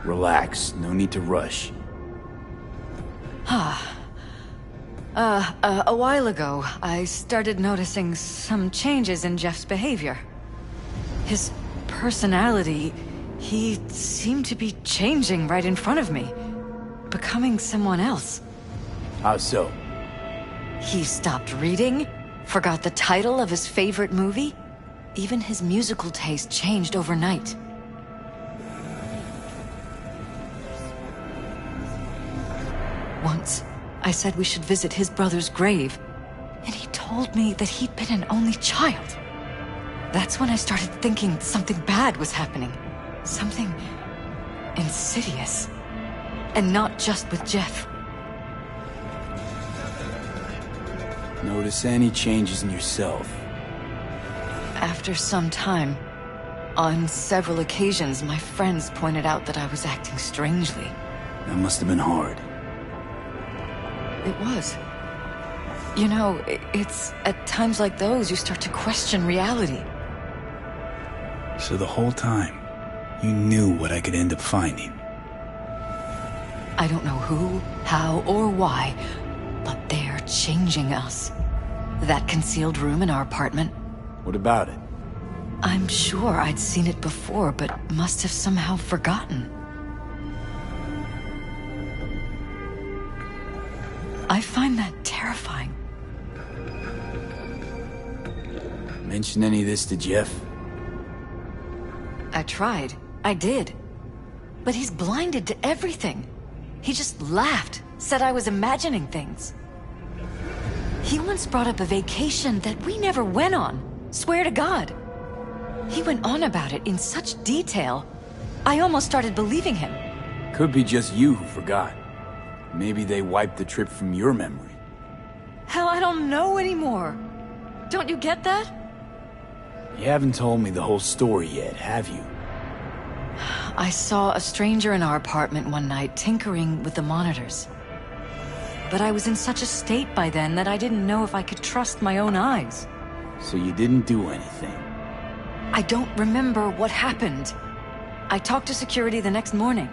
Relax, no need to rush. A while ago, I started noticing some changes in Jeff's behavior. His personality, he seemed to be changing right in front of me. Becoming someone else. How so? He stopped reading, forgot the title of his favorite movie. Even his musical taste changed overnight. Once, I said we should visit his brother's grave, and he told me that he'd been an only child. That's when I started thinking something bad was happening. Something insidious. And not just with Jeff. Notice any changes in yourself? After some time, on several occasions, my friends pointed out that I was acting strangely. That must have been hard. It was. You know, it's at times like those you start to question reality. So the whole time, you knew what I could end up finding. I don't know who, how, or why, but they're changing us. That concealed room in our apartment. What about it? I'm sure I'd seen it before, but must have somehow forgotten. I find that terrifying. Mention any of this to Jeff? I tried. I did. But he's blinded to everything. He just laughed, said I was imagining things. He once brought up a vacation that we never went on. Swear to God. He went on about it in such detail, I almost started believing him. Could be just you who forgot. Maybe they wiped the trip from your memory. Hell, I don't know anymore. Don't you get that? You haven't told me the whole story yet, have you? I saw a stranger in our apartment one night tinkering with the monitors. But I was in such a state by then that I didn't know if I could trust my own eyes. So you didn't do anything? I don't remember what happened. I talked to security the next morning.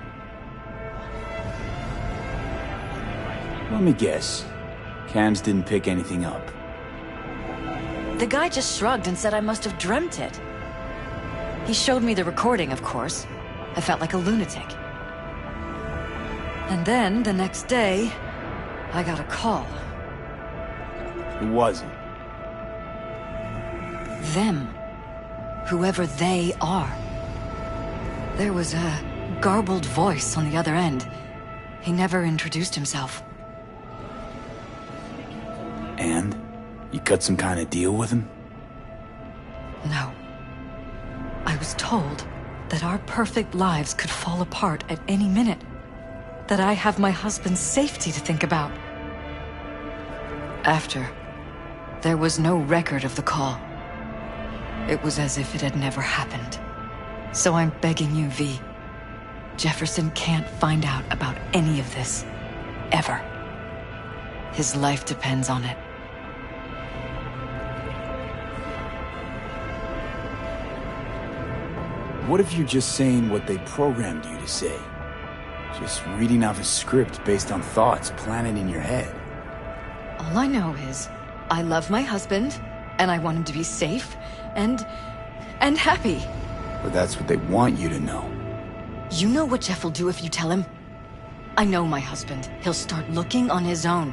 Let me guess. Cams didn't pick anything up. The guy just shrugged and said I must have dreamt it. He showed me the recording, of course. I felt like a lunatic. And then, the next day, I got a call. Who was it? Them. Whoever they are. There was a garbled voice on the other end. He never introduced himself. And? You cut some kind of deal with him? No. I was told that our perfect lives could fall apart at any minute. That I have my husband's safety to think about. After, there was no record of the call. It was as if it had never happened. So I'm begging you, V. Jefferson can't find out about any of this. Ever. His life depends on it. What if you're just saying what they programmed you to say? Just reading off a script based on thoughts planted in your head. All I know is, I love my husband, and I want him to be safe, and happy. But that's what they want you to know. You know what Jeff will do if you tell him? I know my husband. He'll start looking on his own.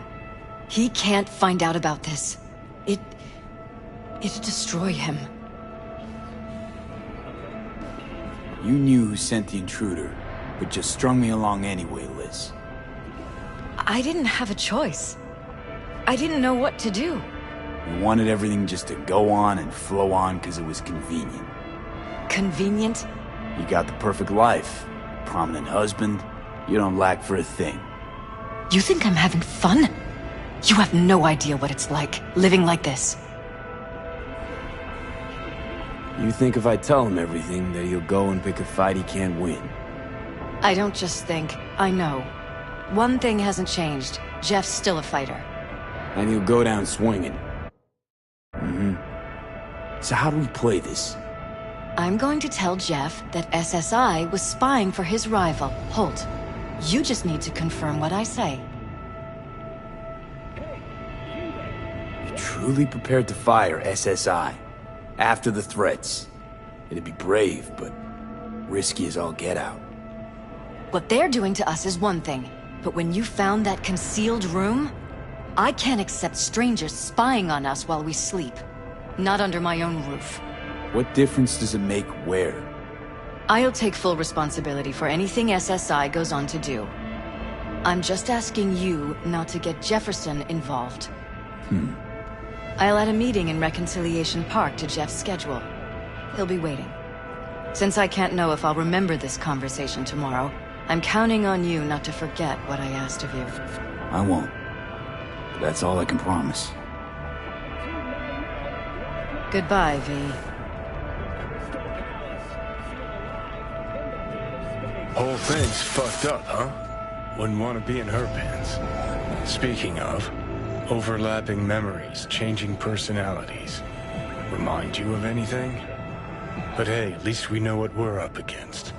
He can't find out about this. It'd destroy him. You knew who sent the intruder, but just strung me along anyway, Liz. I didn't have a choice. I didn't know what to do. You wanted everything just to go on and flow on because it was convenient. Convenient? You got the perfect life. Prominent husband. You don't lack for a thing. You think I'm having fun? You have no idea what it's like, living like this. You think if I tell him everything, that he'll go and pick a fight he can't win? I don't just think, I know. One thing hasn't changed. Jeff's still a fighter. And he'll go down swinging. So how do we play this? I'm going to tell Jeff that SSI was spying for his rival, Holt. You just need to confirm what I say. You're truly prepared to fire SSI? After the threats? It'd be brave, but risky as all get out. What they're doing to us is one thing, but when you found that concealed room, I can't accept strangers spying on us while we sleep. Not under my own roof. What difference does it make where? I'll take full responsibility for anything SSI goes on to do. I'm just asking you not to get Jefferson involved. I'll add a meeting in Reconciliation Park to Jeff's schedule. He'll be waiting. Since I can't know if I'll remember this conversation tomorrow, I'm counting on you not to forget what I asked of you. I won't. But that's all I can promise. Goodbye, V. Whole thing's fucked up, huh? Wouldn't want to be in her pants. Speaking of, overlapping memories, changing personalities. Remind you of anything? But hey, at least we know what we're up against.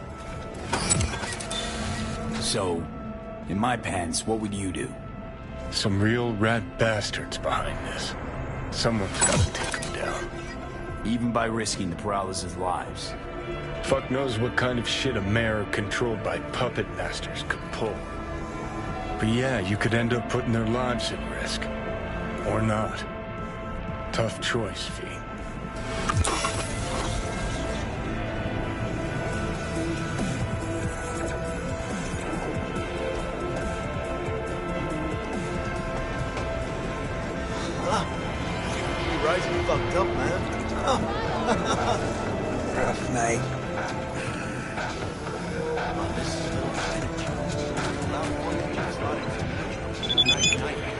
So, in my pants, what would you do? Some real rat bastards behind this. Someone's gotta take them down. Even by risking the Peralez's lives. Fuck knows what kind of shit a mayor controlled by puppet masters could pull. But yeah, you could end up putting their lives at risk. Or not. Tough choice, V. You rising fucked up, man. Rough night. Night.